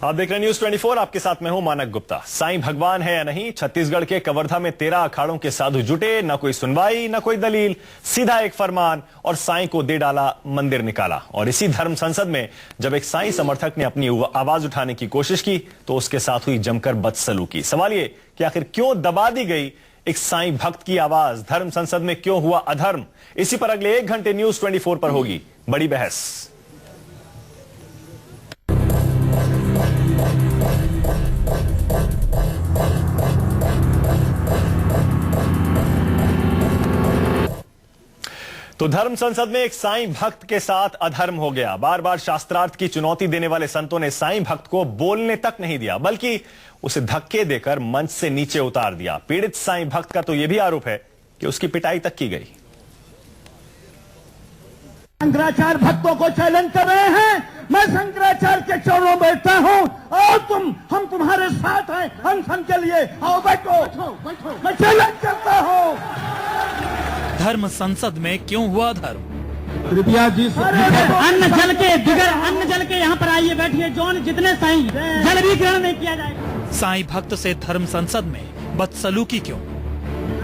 आप देख रहे हैं न्यूज 24। आपके साथ मैं हूं मानक गुप्ता। साईं भगवान है या नहीं, छत्तीसगढ़ के कवर्धा में 13 अखाड़ों के साधु जुटे। न कोई सुनवाई न कोई दलील, सीधा एक फरमान और साईं को दे डाला, मंदिर निकाला। और इसी धर्म संसद में जब एक साईं समर्थक ने अपनी आवाज उठाने की कोशिश की तो उसके साथ हुई जमकर बदसलूकी। सवाल ये कि आखिर क्यों दबा दी गई एक साईं भक्त की आवाज? धर्म संसद में क्यों हुआ अधर्म? इसी पर अगले 1 घंटे न्यूज 24 पर होगी बड़ी बहस। तो धर्म संसद में एक साईं भक्त के साथ अधर्म हो गया। बार बार शास्त्रार्थ की चुनौती देने वाले संतों ने साईं भक्त को बोलने तक नहीं दिया, बल्कि उसे धक्के देकर मंच से नीचे उतार दिया। पीड़ित साईं भक्त का तो यह भी आरोप है कि उसकी पिटाई तक की गई। शंकराचार्य भक्तों को चैलेंज कर रहे हैं। मैं शंकराचार्य के चरणों में बैठता हूँ और हम तुम्हारे साथ हैं अनशन के लिए। आओ बैठो, मैं चैलेंज करता हूँ। धर्म संसद में क्यों हुआ धर्म? कृपया जी अन्न जल के बिगड़ अन्न जल के यहाँ पर आइए, बैठिए। जौन जितने साईं जल भी ग्रहण नहीं किया जाएगा। साईं भक्त से धर्म संसद में बदसलूकी क्यों?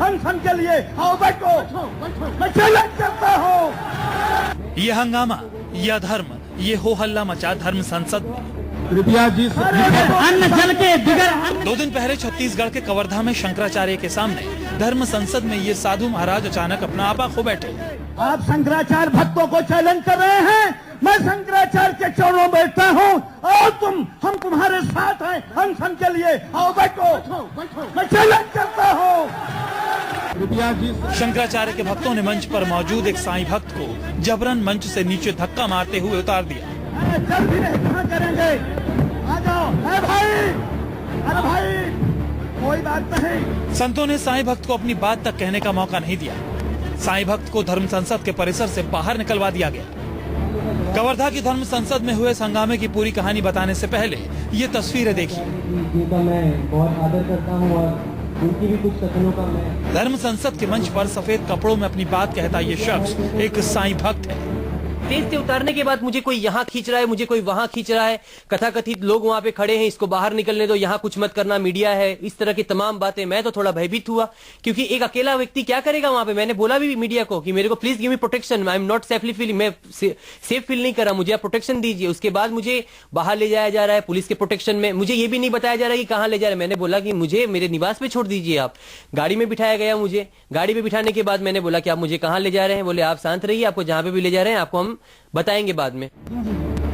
अनशन के लिए आओ बैठो, मैं चैलेंज करता हूँ। ये हंगामा, यह धर्म, ये हो हल्ला मचा धर्म संसद में। कृपया जी अन्न जल के बिगड़ 2 दिन पहले छत्तीसगढ़ के कवर्धा में शंकराचार्य के सामने धर्म संसद में ये साधु महाराज अचानक अपना आपा खो बैठे। आप शंकराचार्य भक्तों को चैलेंज कर रहे हैं। मैं शंकराचार्य के चरणों में बैठता हूँ और हम तुम्हारे साथ हैं अनशन के लिए। आओ बैठो, मैं चैलेंज करता हूँ। कृपया जी शंकराचार्य के भक्तों ने मंच पर मौजूद एक साईं भक्त को जबरन मंच से नीचे धक्का मारते हुए उतार दिया। चल भी नहीं, कहाँ करेंगे? आ जाओ। अरे भाई कोई बात नहीं। संतों ने साईं भक्त को अपनी बात तक कहने का मौका नहीं दिया। साईं भक्त को धर्म संसद के परिसर से बाहर निकलवा दिया गया। कवर्धा की धर्म संसद में हुए हंगामे की पूरी कहानी बताने से पहले ये तस्वीरें देखिए। जिनका मैं बहुत आदर करता हूँ और उनकी भी कुछ कथनों का मैं। धर्म संसद के मंच पर सफेद कपड़ों में अपनी बात कहता ये शख्स एक साईं भक्त है। स्टेज से उतारने के बाद मुझे कोई यहाँ खींच रहा है, मुझे कोई वहाँ खींच रहा है। कथाकथित लोग वहाँ पे खड़े हैं, इसको बाहर निकलने दो, यहाँ कुछ मत करना, मीडिया है, इस तरह की तमाम बातें। मैं तो थोड़ा भयभीत हुआ, क्योंकि एक अकेला व्यक्ति क्या करेगा वहाँ पे। मैंने बोला भी मीडिया को कि मेरे को please give me protection, I am not safely feeling, मैं सेफ फील नहीं कर रहा, मुझे आप प्रोटेक्शन दीजिए। उसके बाद मुझे बाहर ले जाया जा रहा है पुलिस के प्रोटेक्शन में। मुझे ये भी नहीं बताया जा रहा है कि कहाँ ले जा रहा है। मैंने बोला कि मुझे मेरे निवास पे छोड़ दीजिए आप। गाड़ी में बिठाया गया मुझे। गाड़ी में बिठाने के बाद मैंने बोला कि आप मुझे कहाँ ले जा रहे हैं? बोले आप शांत रहिए, आपको जहाँ पे भी ले जा रहे हैं आपको हम बताएंगे बाद में।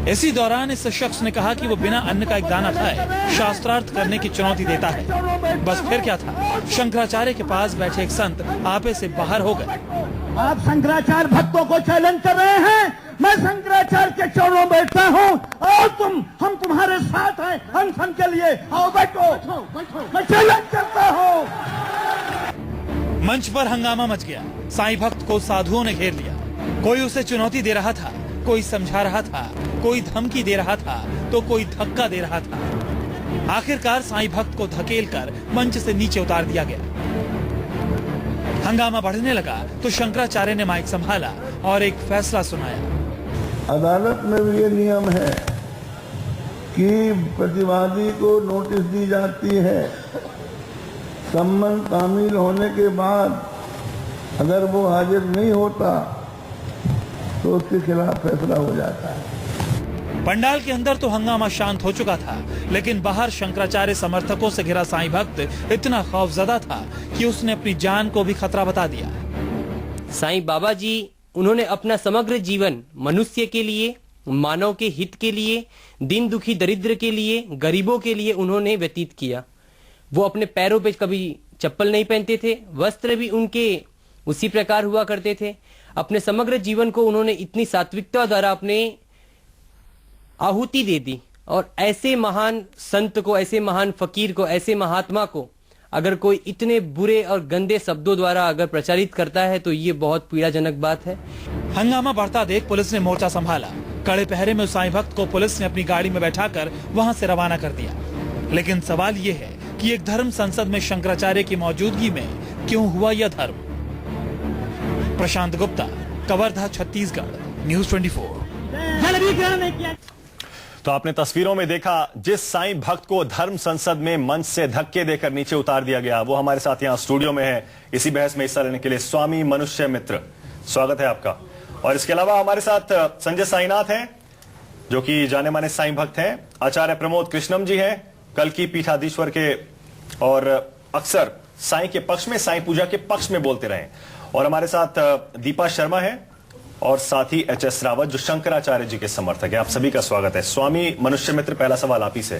इसी दौरान इस शख्स ने कहा कि वो बिना अन्न का एक दाना खाए शास्त्रार्थ करने की चुनौती देता है। बस फिर क्या था, शंकराचार्य के पास बैठे एक संत आपे से बाहर हो गए। आप शंकराचार्य भक्तों को चैलेंज कर रहे हैं। मैं शंकराचार्य के चरणों में बैठता हूँ और हम तुम्हारे साथ हैं अनशन के लिए। आओ बैठो, मैं चैलेंज करता हूँ। मंच पर हंगामा मच गया। साईं भक्त को साधुओं ने घेर लिया। कोई उसे चुनौती दे रहा था, कोई समझा रहा था, कोई धमकी दे रहा था, तो कोई धक्का दे रहा था। आखिरकार साईं भक्त को धकेलकर मंच से नीचे उतार दिया गया। हंगामा बढ़ने लगा तो शंकराचार्य ने माइक संभाला और एक फैसला सुनाया। अदालत में भी ये नियम है कि प्रतिवादी को नोटिस दी जाती है। सम्मन तामील होने के बाद अगर वो हाजिर नहीं होता तो उसके खिलाफ फैसला हो जाता है। पंडाल के अंदर तो हंगामा शांत हो चुका था, लेकिन बाहर शंकराचार्य समर्थकों से घिरा साईं भक्त इतना खौफजदा था कि उसने अपनी जान को भी खतरा बता दिया। साईं बाबा जी, उन्होंने अपना समग्र जीवन मनुष्य के लिए, मानव के हित के लिए, दीन दुखी दरिद्र के लिए, गरीबों के लिए उन्होंने व्यतीत किया। वो अपने पैरों पे कभी चप्पल नहीं पहनते थे, वस्त्र भी उनके उसी प्रकार हुआ करते थे। अपने समग्र जीवन को उन्होंने इतनी सात्विकता द्वारा अपने आहुति दे दी। और ऐसे महान संत को, ऐसे महान फकीर को, ऐसे महात्मा को अगर कोई इतने बुरे और गंदे शब्दों द्वारा अगर प्रचारित करता है तो ये बहुत पीड़ाजनक बात है। हंगामा बढ़ता देख पुलिस ने मोर्चा संभाला। कड़े पहरे में साईं भक्त को पुलिस ने अपनी गाड़ी में बैठाकर वहां से रवाना कर दिया। लेकिन सवाल ये है कि एक धर्म संसद में शंकराचार्य की मौजूदगी में क्यों हुआ यह धर्म? प्रशांत गुप्ता, कवर्धा, छत्तीसगढ़, न्यूज 24। जल भी ग्रहण नहीं किया। तो आपने तस्वीरों में देखा जिस साईं भक्त को धर्म संसद में मंच से धक्के देकर नीचे उतार दिया गया, वो हमारे साथ यहां स्टूडियो में है इसी बहस में हिस्सा लेने के लिए। स्वामी मनुष्य मित्र, स्वागत है आपका। और इसके अलावा हमारे साथ संजय साईनाथ हैं, जो कि जाने माने साईं भक्त हैं। आचार्य प्रमोद कृष्णम जी हैं, कल की पीठाधीश्वर के, और अक्सर साईं के पक्ष में, साईं पूजा के पक्ष में बोलते रहे। और हमारे साथ दीपा शर्मा है और साथ ही एच.एस. रावत, जो शंकराचार्य जी के समर्थक है। आप सभी का स्वागत है। स्वामी मनुष्य मित्र, पहला सवाल आप ही से।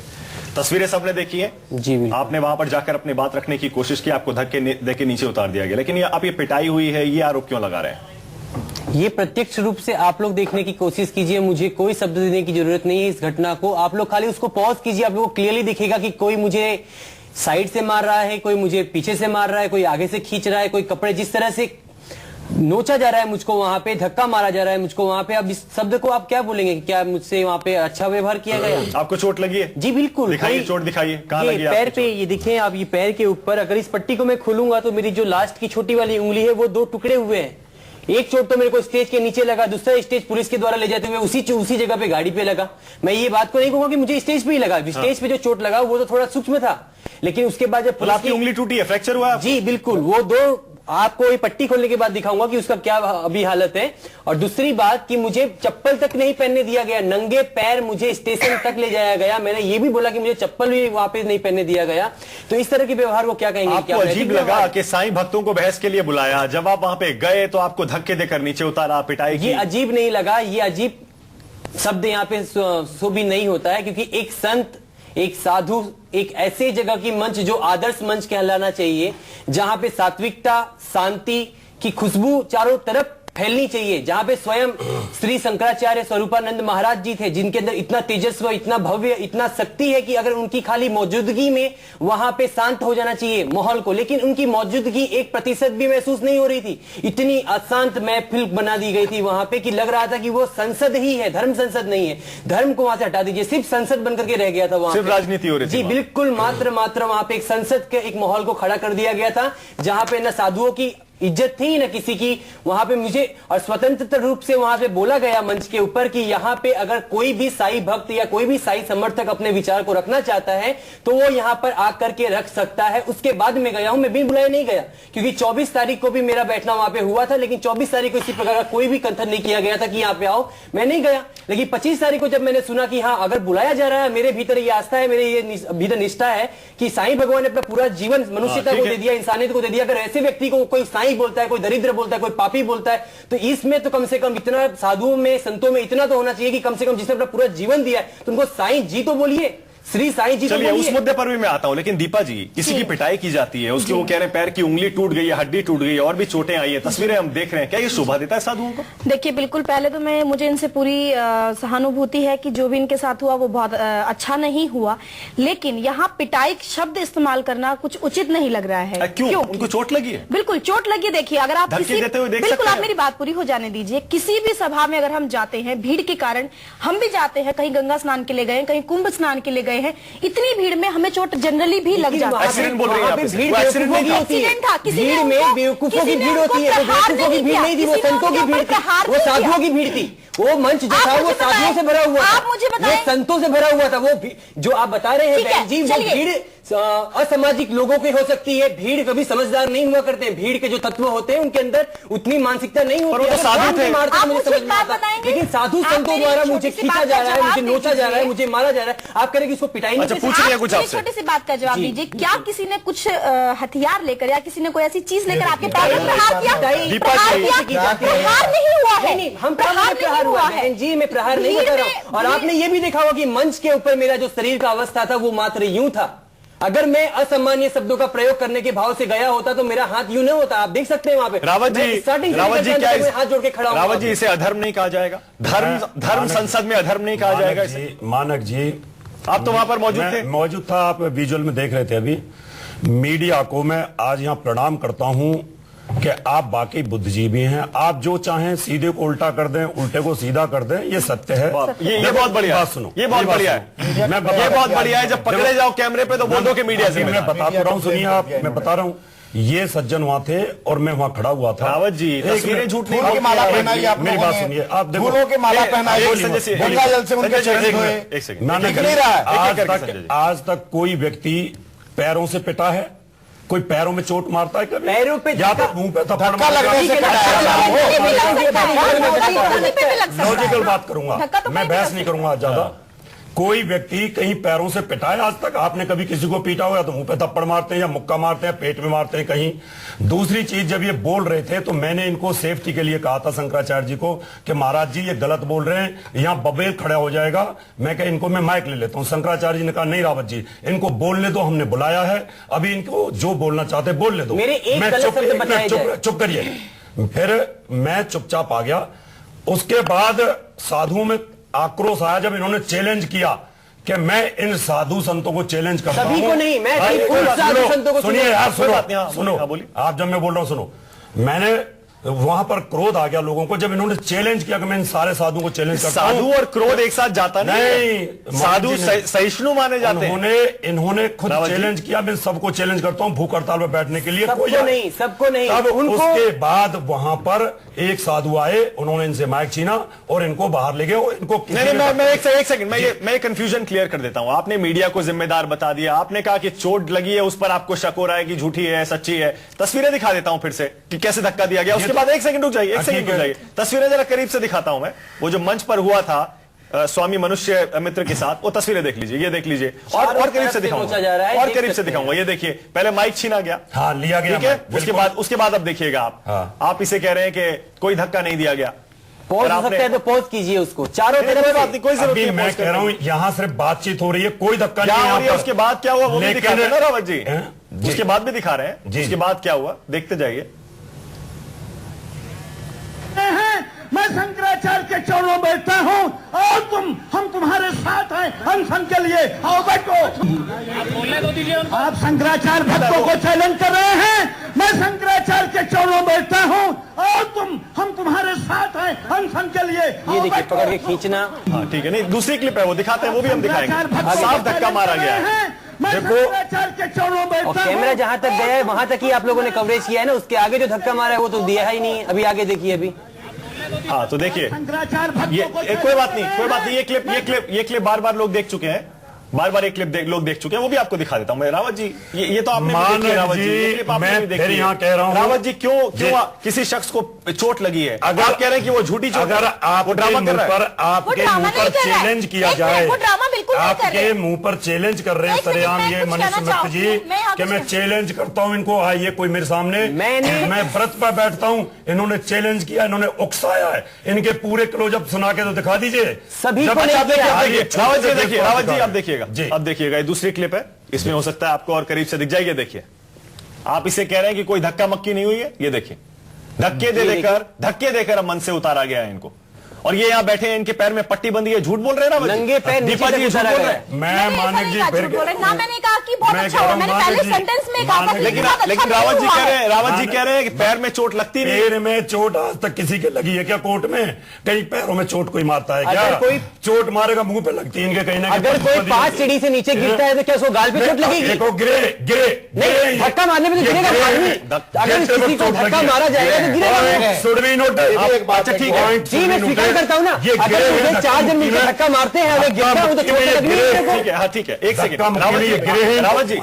तस्वीरें सबने देखी है जी, बिल्कुल। आपने वहां पर जाकर अपनी बात रखने की कोशिश की, आपको धक्के देके नीचे उतार दिया गया, लेकिन आप ये पिटाई हुई है, ये आरोप क्यों लगा रहे हैं? ये प्रत्यक्ष रूप से आप लोग देखने की कोशिश कीजिए, मुझे कोई शब्द देने की जरूरत नहीं है इस घटना को। आप लोग खाली उसको पॉज कीजिए, आप लोगों को क्लियरली दिखेगा कि कोई मुझे साइड से मार रहा है, कोई मुझे पीछे से मार रहा है, कोई आगे से खींच रहा है, कोई कपड़े, जिस तरह से नोचा जा रहा है मुझको, वहां पे धक्का मारा जा रहा है मुझको वहां पे। अब इस शब्द को आप क्या बोलेंगे? क्या मुझसे वहां पे अच्छा व्यवहार किया गया? आपको चोट लगी है? जी बिल्कुल। दिखाइए, चोट दिखाइए, कहां लगी है? पैर पे, ये देखिए आप, ये पैर के ऊपर। अगर इस पट्टी को मैं खोलूंगा तो मेरी जो लास्ट की छोटी वाली उंगली है वो 2 टुकड़े हुए हैं। एक चोट तो मेरे को स्टेज के नीचे लगा, दूसरा स्टेज पुलिस के द्वारा ले जाते हुए उसी जगह पे गाड़ी पे लगा। मैं ये बात को नहीं कहूंगा कि मुझे स्टेज पे ही लगा, स्टेज पे जो चोट लगा वो तो थोड़ा सूक्ष्म था, लेकिन उसके बाद जब आपकी उंगली टूटी है, फ्रैक्चर हुआ है? जी बिल्कुल। वो 2 आपको ये पट्टी खोलने के बाद दिखाऊंगा कि उसका क्या अभी हालत है। और दूसरी बात कि मुझे चप्पल तक नहीं पहनने दिया गया, नंगे पैर मुझे स्टेशन तक ले जाया गया। मैंने ये भी बोला कि मुझे चप्पल भी वहां पे नहीं पहनने दिया गया। तो इस तरह के व्यवहार को क्या कहेंगे? आपको अजीब लगा कि साईं भक्तों को बहस के लिए बुलाया, जब आप वहां पे गए तो आपको धक्के देकर नीचे उतारा, पिटाई की? ये अजीब नहीं लगा, ये अजीब शब्द यहाँ पे सो भी नहीं होता है, क्योंकि एक संत, एक साधु, एक ऐसे जगह की मंच जो आदर्श मंच कहलाना चाहिए, जहां पे सात्विकता, शांति की खुशबू चारों तरफ फैलनी चाहिए, जहां पे स्वयं श्री शंकराचार्य स्वरूपानंद महाराज जी थे, जिनके अंदर इतना तेजस्व, इतना भव्य, इतना शक्ति है कि अगर उनकी खाली मौजूदगी में वहां पे शांत हो जाना चाहिए माहौल को, लेकिन उनकी मौजूदगी 1% भी महसूस नहीं हो रही थी। इतनी अशांत महफिल बना दी गई थी वहां पे कि लग रहा था कि वो संसद ही है, धर्म संसद नहीं है। धर्म को वहां से हटा दीजिए, सिर्फ संसद बनकर के रह गया था वहां, सिर्फ राजनीति हो रही थी जी बिल्कुल। मात्र वहां पे एक संसद के एक माहौल को खड़ा कर दिया गया था, जहां पे न साधुओं की इज्जत थी न किसी की। वहां पे मुझे और स्वतंत्र रूप से वहां पे बोला गया मंच के ऊपर कि यहाँ पे अगर कोई भी साई भक्त या कोई भी साई समर्थक अपने विचार को रखना चाहता है तो वो यहाँ पर आकर के रख सकता है। उसके बाद में गया हूं, मैं बिन बुलाए नहीं गया, क्योंकि 24 तारीख को भी मेरा बैठना वहां पे हुआ था, लेकिन 24 तारीख को इसी प्रकार का कोई भी कंथन नहीं किया गया था कि यहाँ पे आओ, मैं नहीं गया। लेकिन 25 तारीख को जब मैंने सुना कि हाँ अगर बुलाया जा रहा है, मेरे भीतर ये आस्था है, मेरे ये भीतर निष्ठा है कि साईं भगवान ने अपना पूरा जीवन मनुष्यता को दे दिया, इंसानियत को दे दिया। अगर ऐसे व्यक्ति को कोई साईं बोलता है, कोई दरिद्र बोलता है, कोई पापी बोलता है, तो इसमें तो कम से कम इतना साधुओं में, संतों में इतना तो होना चाहिए कि कम से कम जिसने अपना पूरा जीवन दिया है तो उनको साईं जी तो बोलिए, श्री साईं जी तो बोलिए। उस मुद्दे पर भी मैं आता हूं, लेकिन दीपा जी, किसी की पिटाई की जाती है, उसकी वो कह रहे हैं पैर की उंगली टूट गई है, हड्डी टूट गई है, और भी चोटें आई है, तस्वीरें हम देख रहे हैं, क्या ये शोभा देता है साधुओं को? देखिए बिल्कुल, पहले तो मुझे इनसे पूरी सहानुभूति है कि जो भी इनके साथ हुआ वो बहुत अच्छा नहीं हुआ, लेकिन यहाँ पिटाई शब्द इस्तेमाल करना कुछ उचित नहीं लग रहा है। क्यों? उनको चोट लगी है? बिल्कुल चोट लगी है। देखिए अगर आप बिल्कुल आप मेरी बात पूरी हो जाने दीजिए, किसी भी सभा में अगर हम जाते हैं, भीड़ के कारण हम भी जाते हैं, कहीं गंगा स्नान के लिए गए, कहीं कुंभ स्नान के लिए गए हैं, इतनी भीड़ में हमें चोट जनरली भी लग जाती है। एक्सीडेंट बोल रही हैं आप? एक्सीडेंट था, भीड़ में बेवकूफों की भीड़ होती है, वो बेवकूफों की भीड़ नहीं थी, वो संतों की भीड़ थी, वो साधुओं की भीड़ थी। वो मंच जो था वो साधुओं से भरा हुआ था, वो संतों से भरा हुआ था। वो जो आप बता रहे हैं बहन जी, वो भीड़ असामाजिक लोगों की हो सकती है। भीड़ कभी समझदार नहीं हुआ करते हैं, भीड़ के जो तत्व होते हैं उनके अंदर उतनी मानसिकता नहीं होती है। साधु थे, मुझे समझ में आता, लेकिन साधु संतों द्वारा मुझे खींचा जा रहा है, मुझे नोचा जा रहा है, मुझे मारा जा रहा है। आप कह रहे हैं कि इसको पिटाई नहीं? पूछ रही है कुछ आपसे, छोटी सी बात का जवाब दीजिए। क्या किसी ने कुछ हथियार लेकर या किसी ने कोई ऐसी चीज लेकर आपके पैर में प्रहार किया? प्रहार नहीं हुआ है, हम प्रहार हुआ है जी, मैं प्रहार नहीं बता रहा हूँ। और आपने ये भी देखा होगा कि मंच के ऊपर मेरा जो शरीर का अवस्था था वो मात्र यूं था। अगर मैं असामान्य शब्दों का प्रयोग करने के भाव से गया होता तो मेरा हाथ यूं नहीं होता। आप देख सकते हैं वहां पे रावत जी क्या हाथ जोड़ के खड़ा हूं। रावत जी, इसे अधर्म नहीं कहा जाएगा? धर्म संसद में अधर्म नहीं कहा जाएगा इसे? मानक जी, आप तो वहां पर मौजूद थे? मौजूद था, आप विजुअल में देख रहे थे अभी। मीडिया को मैं आज यहाँ प्रणाम करता हूँ कि आप वाकई बुद्धिजीवी हैं। आप जो चाहें सीधे को उल्टा कर दें, उल्टे को सीधा कर दें, ये सत्य है। ये बहुत बढ़िया बात सुनो, ये बहुत बढ़िया है, ये बहुत बढ़िया है। जब पकड़े जाओ कैमरे पे तो बोल दो कि मीडिया से। मैं बता तो रहा हूँ, सुनिए आप, मैं बता रहा हूँ ये सज्जन वहां थे और मैं वहां खड़ा हुआ था। रावत जी, तस्वीरें झूठ नहीं, फूलों की माला पहनाई आप मेरी लोगों बात ने। सुनिए, आप देखो, फूलों की माला पहनाई, गंगा जल से उनके चरण धोए। एक सेकंड, मैंने दिख नहीं रहा है। आज तक कोई व्यक्ति पैरों से पिटा है? कोई पैरों में चोट मारता है कभी? पैरों पे या तो मुंह पे थप्पड़ धक्का लगने से लॉजिकल बात करूंगा, धक्का तो मैं कहीं भी बहस लग नहीं करूंगा आज ज्यादा। कोई व्यक्ति कहीं पैरों से पिटा है आज तक? आपने कभी किसी को पीटा हो या तो मुंह पे थप्पड़ मारते हैं या मुक्का मारते हैं, पेट में मारते हैं कहीं। दूसरी चीज, जब ये बोल रहे थे तो मैंने इनको सेफ्टी के लिए कहा था शंकराचार्य जी को कि महाराज जी ये गलत बोल रहे हैं, यहाँ बबेल खड़ा हो जाएगा। मैं कहा इनको मैं माइक ले लेता हूँ। शंकराचार्य जी ने कहा नहीं रावत जी, इनको बोलने दो, हमने बुलाया है, अभी इनको जो बोलना चाहते बोल ले दो। मेरे एक गलत शब्द बताए जाए। चुप करिए। फिर मैं चुपचाप आ गया। उसके बाद साधुओं में आक्रोश आया जब इन्होंने चैलेंज किया कि मैं इन साधु संतों को चैलेंज करता हूं। सभी को नहीं, मैं उन साधु संतों को सुनिए यार, सुनो सुनो, आप जब मैं बोल रहा हूं सुनो। मैंने वहां पर क्रोध आ गया लोगों को जब इन्होंने चैलेंज किया कि मैं इन सारे साधुओं को चैलेंज करता हूं। साधु और क्रोध एक साथ जाता नहीं, साधु सहिष्णु माने जाते हैं। इन्होंने खुद चैलेंज किया, मैं सबको चैलेंज करता हूं भूख हड़ताल में बैठने के लिए। सबको नहीं, सबको नहीं। तब उसके बाद वहां पर एक साधु आए, उन्होंने इनसे माइक छीना और इनको बाहर ले गए। इनको नहीं, मैं एक सेकंड, मैं कंफ्यूजन क्लियर कर देता हूं। आपने मीडिया को जिम्मेदार बता दिया, आपने कहा कि चोट लगी है, उस पर आपको शक हो रहा है कि झूठी है सच्ची है। तस्वीरें दिखा देता हूं फिर से कि कैसे धक्का दिया गया। उसके बाद एक सेकंड रुक जाइए, एक सेकंड रुक जाइए, तस्वीरें जरा करीब से दिखाता हूं मैं। वो जो मंच पर हुआ था स्वामी मनुष्य मित्र के साथ, वो तस्वीरें देख लीजिए, ये देख लीजिए, और करीब से दिखाऊंगा, और करीब से दिखाऊंगा। ये देखिए, पहले माइक छीना गया, हाँ लिया गया, ठीक है। उसके बाद अब देखिएगा आप, हाँ। आप इसे कह रहे हैं कि कोई धक्का नहीं दिया गया। पॉज हो सकता है तो पॉज कीजिए उसको, चारों तरफ कोई बात नहीं, कोई जरूरत नहीं। मैं कह रहा हूं यहाँ सिर्फ बातचीत हो रही है, कोई धक्का नहीं है। उसके बाद क्या हुआ वो भी दिखा रहे हैं ना रावत जी, जी। उसके बाद भी दिखा रहे हैं। उसके बाद क्या हुआ देखते जाइए। मैं शंकराचार्य के चरणों में बैठता हूँ और हम तुम्हारे साथ हैं अनशन के लिए। आओ बैठो। आप शंकराचार्य भक्तों को चैलेंज कर रहे हैं। मैं शंकराचार्य के चरणों में बैठता हूँ और हम तुम्हारे साथ हैं अनशन के लिए। ये देखिए, पकड़ के खींचना। हाँ ठीक है, नहीं दूसरी क्लिप है वो दिखाते हैं, वो भी हम दिखाएंगे। साफ धक्का मारा गया है, देखो। और कैमरा जहां तक गया है वहां तक ही आप लोगों ने कवरेज किया है ना, उसके आगे जो धक्का मारा है वो तो दिया ही नहीं है। अभी आगे देखिए, अभी हाँ तो देखिए, ये कोई बात नहीं, ये क्लिप बार बार लोग देख चुके हैं, बार एक क्लिप लोग देख चुके हैं, वो भी आपको दिखा देता हूं मैं। रावत जी, ये तो आपने भी देखी है रावत जी, ये क्लिप आपने भी देखी है। यहाँ कह रहा हूँ रावत जी, क्यों किसी शख्स को चोट लगी है, अगर आप कह रहे हैं कि वो झूठी चोट, अगर आपके मुंह पर चैलेंज किया जाए, आपके मुंह पर चैलेंज कर रहे हैं सरेआम ये मनीष मित्र जी कि मैं चैलेंज करता हूं इनको, आइए कोई मेरे सामने, मैं व्रत पर बैठता हूं, इन्होंने चैलेंज किया, इन्होंने उकसाया है, इनके पूरे क्लोजअप सुना के तो दिखा दीजिए। सभी रावत जी आप देखिएगा, अब देखिएगा, ये दूसरी क्लिप है, इसमें हो सकता है आपको और करीब से दिख जाएगी। देखिए, आप इसे कह रहे हैं कि कोई धक्का मक्की नहीं हुई है, ये देखिए, धक्के देकर अब मन से उतारा गया है इनको। और ये यहाँ बैठे हैं, इनके पैर में पट्टी बंदी है, झूठ बोल रहे हैं ना नंगे पैर दीपा जी, झूठ बोल रहे हैं। मैं मानिक जी फिर ना मैंने कहा कि बहुत अच्छा हुआ, मैंने पहले सेंटेंस में कहा था, लेकिन रावत जी कह रहे हैं कि पैर में चोट लगती नहीं। पैर में चोट आज तक किसी के लगी है क्या कोर्ट में? कहीं पैरों में चोट कोई मारता है क्या? अगर कोई चोट मारेगा मुंह पे लगती है इनके कहीं ना। अगर कोई 5 सीढ़ी से नीचे गिरता है तो क्या उसको गाल पे चोट लगेगी? नहीं, धक्का मारने में तो गिरेगा आदमी। अगर किसी को धक्का मारा जाएगा तो गिरेगा। अच्छा ठीक है जी, मैं स्वीकार करता हूँ ना, अगर मुझे 4 जन मिलकर धक्का मारते हैं, अगर गिरता हूँ तो चोट लगनी है। ठीक है, हाँ ठीक है, एक सेकंड रावत जी,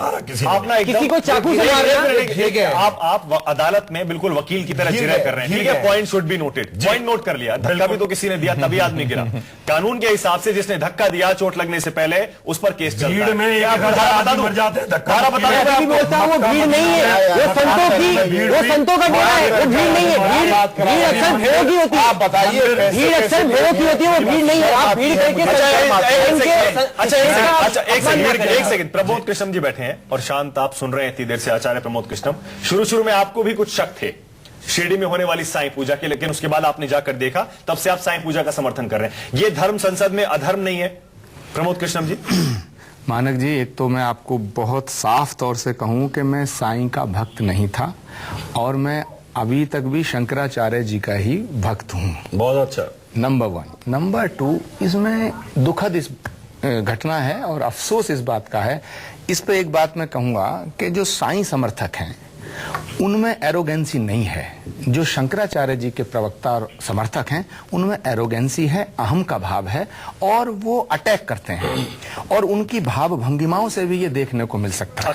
आप ना किसी को चाकू से मार रहे हैं, आप अदालत में बिल्कुल वकील की तरह जिरह कर रहे हैं, ठीक है, point should be noted, point note कर लिया। धक्का भी तो किसी ने दिया तभी आदमी गिरा। कानून के हिसाब से जिसने धक्का दिया चोट लगने से पहले उस पर केस चलता है। बता दूं, मैं बोलता हूँ वो भीड़ नहीं है, वो संतों का डेरा है, वो भीड़ नहीं है। भीड़ अक्सर भेड़ों की होती है, आप बताइए, भीड़ अक्सर भेड़ों की होती है, वो भीड़ नहीं है। आप भीड़ करके एक सेकंड, प्रमोद कृष्णम जी बैठे हैं और शांत आप सुन रहे हैं इतनी देर से आचार्य प्रमोद कृष्णम। शुरू में आपको भी कुछ शक थे शिरडी में होने वाली साईं पूजा के, लेकिन उसके बाद आपने जाकर देखा, तब से आप साईं पूजा का समर्थन कर रहे हैं। ये धर्म संसद में अधर्म नहीं है प्रमोद कृष्णम जी? मानक जी, एक तो मैं आपको बहुत साफ तौर से कहूं कि मैं साईं का भक्त नहीं था और मैं अभी तक भी शंकराचार्य जी का ही भक्त हूं। बहुत अच्छा, नंबर 1। नंबर 2, इसमें दुखद इस घटना है और अफसोस इस बात का है। इस पे एक बात मैं कहूंगा कि जो साईं समर्थक हैं उनमें एरोगेंसी नहीं है। जो शंकराचार्य जी के प्रवक्ता और समर्थक हैं उनमें एरोगेंसी है, अहम का भाव है और वो अटैक करते हैं और उनकी भाव भंगिमाओं से भी ये देखने को मिल सकता है।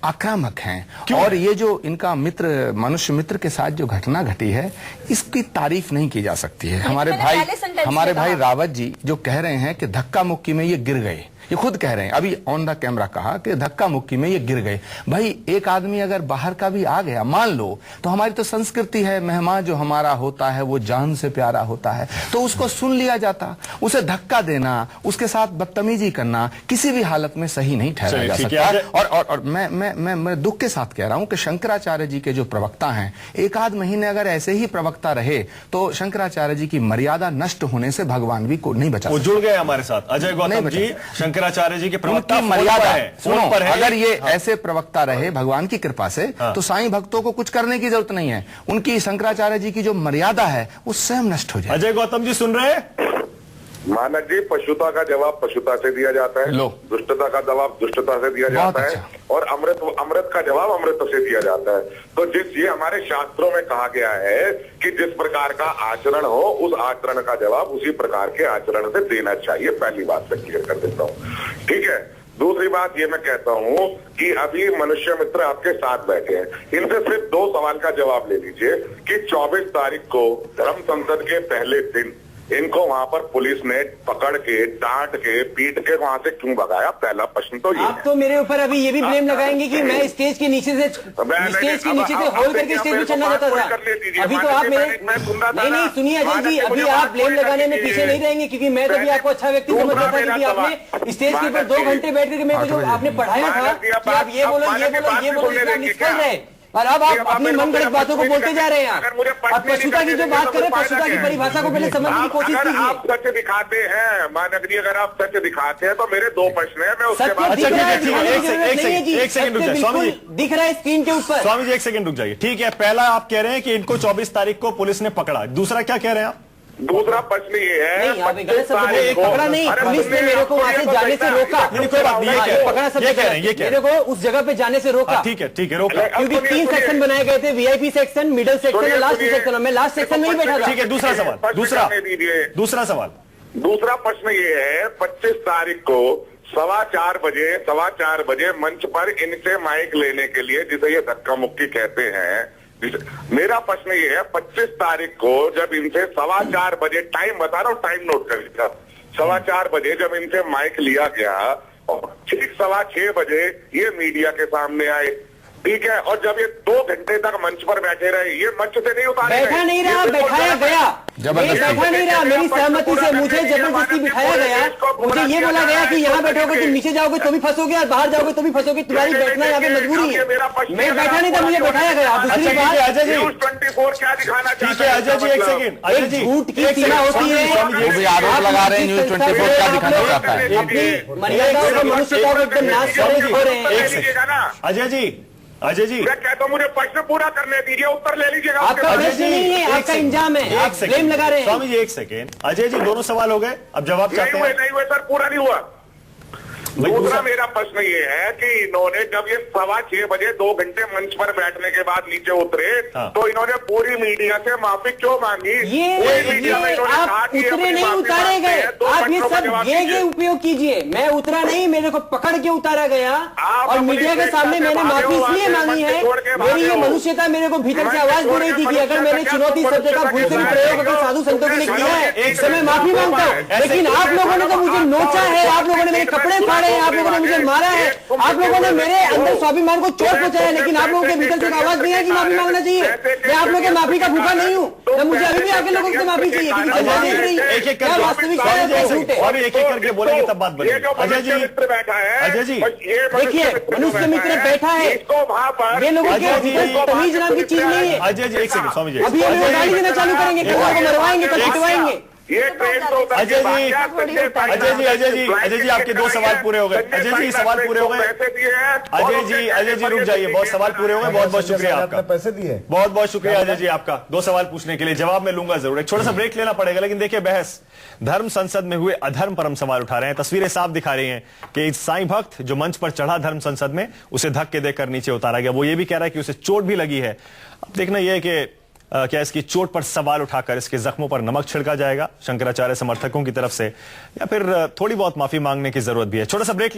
आक्रामक हैं। और ये जो इनका मित्र मनुष्य मित्र के साथ जो घटना घटी है इसकी तारीफ नहीं की जा सकती है। हमारे भाई रावत जी जो कह रहे हैं कि धक्का मुक्की में ये गिर गए, ये खुद कह रहे हैं, अभी ऑन द कैमरा कहा कि धक्का मुक्की में ये गिर गए। भाई एक आदमी अगर बाहर का भी आ गया मान लो, तो हमारी तो संस्कृति है, मेहमान जो हमारा होता है वो जान से प्यारा होता है, तो उसको सुन लिया जाता। उसे धक्का देना, उसके साथ बदतमीजी करना किसी भी हालत में सही नहीं ठहराया जा सकता। और मैं दुख के साथ कह रहा हूं कि शंकराचार्य जी के जो प्रवक्ता हैं, एक आध महीने अगर ऐसे ही प्रवक्ता रहे तो शंकराचार्य जी की मर्यादा नष्ट होने से भगवान भी को नहीं बचा। वो जुड़ गए हमारे साथ अजय गौतम जी, शंकराचार्य जी के प्रवक्ता मर्यादा है। सुनो, अगर ये ऐसे प्रवक्ता रहे भगवान की कृपा से तो साईं भक्तों को कुछ करने की जरूरत नहीं है। उनकी शंकराचार्य जी की जो मर्यादा है वो स्वयं नष्ट हो जाए। अजय गौतम जी सुन रहे हैं? मानक जी, पशुता का जवाब पशुता से दिया जाता है, दुष्टता का जवाब दुष्टता से दिया जाता है और अमृत का जवाब अमृत से दिया जाता है। तो ये हमारे शास्त्रों में कहा गया है कि जिस प्रकार का आचरण हो उस आचरण का जवाब उसी प्रकार के आचरण से देना चाहिए। पहली बात मैं क्लियर कर देता हूँ, ठीक है। दूसरी बात ये मैं कहता हूँ कि अभी मनुष्य मित्र आपके साथ बैठे हैं, इनसे सिर्फ 2 सवाल का जवाब ले लीजिए कि 24 तारीख को धर्म संसद के पहले दिन इनको वहां पर पुलिस ने पकड़ के डांट के पीट के वहां से क्यों भगाया? पहला प्रश्न तो ये आप तो मेरे ऊपर अभी ये भी ब्लेम लगाएंगे कि मैं स्टेज के नीचे से होल करके स्टेज पे चलना चाहता था। अभी तो आप मेरे नहीं सुनिए अजय जी, अभी आप ब्लेम लगाने में पीछे नहीं रहेंगे क्योंकि मैं तो भी आपको अच्छा व्यक्ति समझ रहा था क्योंकि आपने स्टेज के ऊपर 2 घंटे बैठ करके मेरे को जो आपने पढ़ाया था कि आप ये बोलो निष्फल रहे और अब आप अपनी मनगढ़ंत बातों को बोलते जा रहे हैं। और पशुता की जो बात करें, पशुता की परिभाषा को पहले समझने की कोशिश कीजिए। आप सच दिखाते हैं मानक जी, अगर आप सच दिखाते हैं तो मेरे 2 प्रश्न है, मैं उसके बाद एक सेकंड रुक जाइए स्वामी जी, दिख रहा है स्क्रीन के ऊपर। स्वामी जी 1 सेकंड रुक जाइए। ठीक है, पहला आप कह रहे हैं कि इनको 24 तारीख को पुलिस ने पकड़ा, दूसरा क्या कह रहे हैं आप? दूसरा प्रश्न ये है, पकड़ा नहीं, पुलिस ने मेरे को वहां से जाने से रोका। पकड़ा सब मेरे को उस जगह पे जाने से रोका। ठीक है रोका, क्योंकि 3 सेक्शन बनाए गए थे, VIP सेक्शन, मिडिल सेक्शन और लास्ट सेक्शन। मैं लास्ट सेक्शन में ही बैठा था। ठीक है, दूसरा सवाल। दूसरा प्रश्न ये है, 25 तारीख को 4:15 बजे मंच पर इनसे माइक लेने के लिए, जिसे ये धक्का मुक्की कहते हैं, मेरा प्रश्न ये है 25 तारीख को जब इनसे 4:15 बजे, टाइम बता रहा हूँ, टाइम नोट कर लीजिए, 4:15 बजे जब इनसे माइक लिया गया और ठीक 6:15 बजे ये मीडिया के सामने आए, ठीक है, और जब ये 2 घंटे तक मंच पर बैठे रहे, ये मंच से नहीं उतारे, बैठा नहीं रहा, बैठाया गया, बैठा नहीं रहा, मेरी सहमति से मुझे जबरदस्ती बिठाया गया। मुझे ये बोला गया कि यहाँ बैठोगे तुम नीचे जाओगे तो भी फंसोगे और बाहर जाओगे तो भी फंसोगे, तुम्हारी बैठना यहाँ पे मजबूरी है। मैं बैठा नहीं था, मुझे बैठाया गया। दूसरी बात, अजय जी 24 क्या दिखाना चाहते हैं? अजय जी 1 सेकंड, अजय जी झूठ की सीमा होती है, आरोप लगा रहे हैं न्यूज़ 24 क्या दिखाना चाहता है? अपनी मर्यादाओं को, मनुष्यता को एकदम नाश हो रहे हैं। अजय जी मैं कहता हूँ मुझे प्रश्न पूरा करने दीजिए, उत्तर ले लीजिएगा। आपका प्रश्न नहीं है, आपका इंजाम है, आप ब्लेम लगा रहे हैं। स्वामी जी 1 सेकेंड, अजय जी 2 सवाल हो गए, अब जवाब चाहते हैं? नहीं हुए सर, पूरा नहीं हुआ। दूसरा मेरा प्रश्न ये है कि इन्होंने जब ये 6:15 बजे 2 घंटे मंच पर बैठने के बाद नीचे उतरे, तो इन्होंने पूरी मीडिया से माफी क्यों मांगी? ये आप उतरे नहीं, उतारे गए। आप ये सब ये उपयोग कीजिए। मैं उतरा नहीं, मेरे को पकड़ के उतारा गया और मीडिया के सामने मैंने माफी इसलिए मांगी है, मेरी ये मनुष्यता मेरे को भीतर से आवाज दे रही थी कि अगर मैंने चुनौती शब्द का भूल से भी प्रयोग अगर साधु संतों के लिए किया है तो मैं माफी मांगता हूँ। लेकिन आप लोगों ने तो मुझे नोचा है, आप लोगों ने मेरे कपड़े फाड़े, आप लोगों ने मुझे मारा है, आप लोगों ने मेरे अंदर स्वाभिमान को चोट पहुंचाया, लेकिन आप लोगों के भीतर से आवाज नहीं है कि माफी मांगना चाहिए। मैं आप लोगों के माफी का भूखा नहीं हूँ, तो मुझे अभी भी आगे लोगों से माफी चाहिए। एक-एक करके बोलेंगे तब बात बनेगी। अजय जी देखिए, मनुष्य मित्र बैठा है, ये लोगों के तमीज नाम की चीज नहीं है। अजय जी 1 सेकंड, स्वामी जी अभी हम गाली देना चालू करेंगे, कल को मरवाएंगे, कल पिटवाएंगे। ये ट्रेन तो उतर के अजय भाग जी, गया, अजय जी आपके 2 सवाल पूरे हो गए। अजय जी सवाल पूरे हो गए। अजय जी रुक जाइए, बहुत सवाल पूरे हो गए। बहुत बहुत शुक्रिया आपका, पैसे दिए। बहुत बहुत शुक्रिया अजय जी आपका 2 सवाल पूछने के लिए। जवाब मैं लूंगा जरूर, एक छोटा सा ब्रेक लेना पड़ेगा। लेकिन देखिए, बहस धर्म संसद में हुए अधर्म पर हम सवाल उठा रहे हैं। तस्वीरें साफ दिखा रही हैं कि साईं भक्त जो मंच पर चढ़ा धर्म संसद में, उसे धक्के देकर नीचे उतारा गया। वो ये भी कह रहा है कि उसे चोट भी लगी है। अब देखना यह है कि क्या इसकी चोट पर सवाल उठाकर इसके जख्मों पर नमक छिड़का जाएगा शंकराचार्य समर्थकों की तरफ से, या फिर थोड़ी बहुत माफी मांगने की जरूरत भी है। छोटा सा ब्रेक।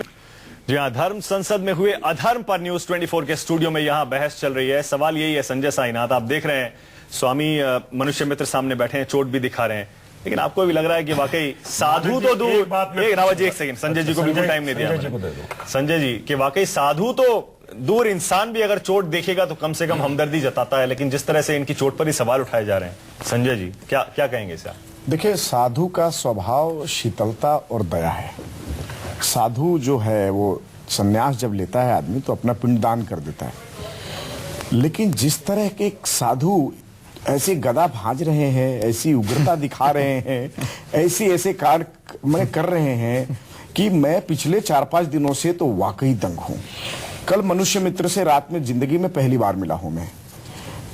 जी हां, धर्म संसद में हुए अधर्म पर न्यूज 24 के स्टूडियो में यहां बहस चल रही है। सवाल यही है, संजय साईनाथ, आप देख रहे हैं स्वामी मनुष्य मित्र सामने बैठे हैं, चोट भी दिखा रहे हैं, लेकिन आपको भी लग रहा है कि वाकई साधु तो दूर, रावत जी एक सेकंड, संजय जी को बिल्कुल टाइम नहीं दिया। संजय जी कि वाकई साधु तो दूर, इंसान भी अगर चोट देखेगा तो कम से कम हमदर्दी जताता है, लेकिन जिस तरह से इनकी चोट पर ही सवाल उठाए जा रहे हैं, संजय जी क्या क्या कहेंगे इसे? देखिए, साधु का स्वभाव शीतलता और दया है। साधु जो है वो संन्यास जब लेता है आदमी तो अपना पिंडदान कर देता है, लेकिन जिस तरह के साधु ऐसे गदा भांज रहे हैं, ऐसी उग्रता दिखा रहे हैं, ऐसे कार्य कर रहे हैं कि मैं पिछले 4-5 दिनों से तो वाकई दंग हूं। कल मनुष्य मित्र से रात में जिंदगी में पहली बार मिला हूं मैं,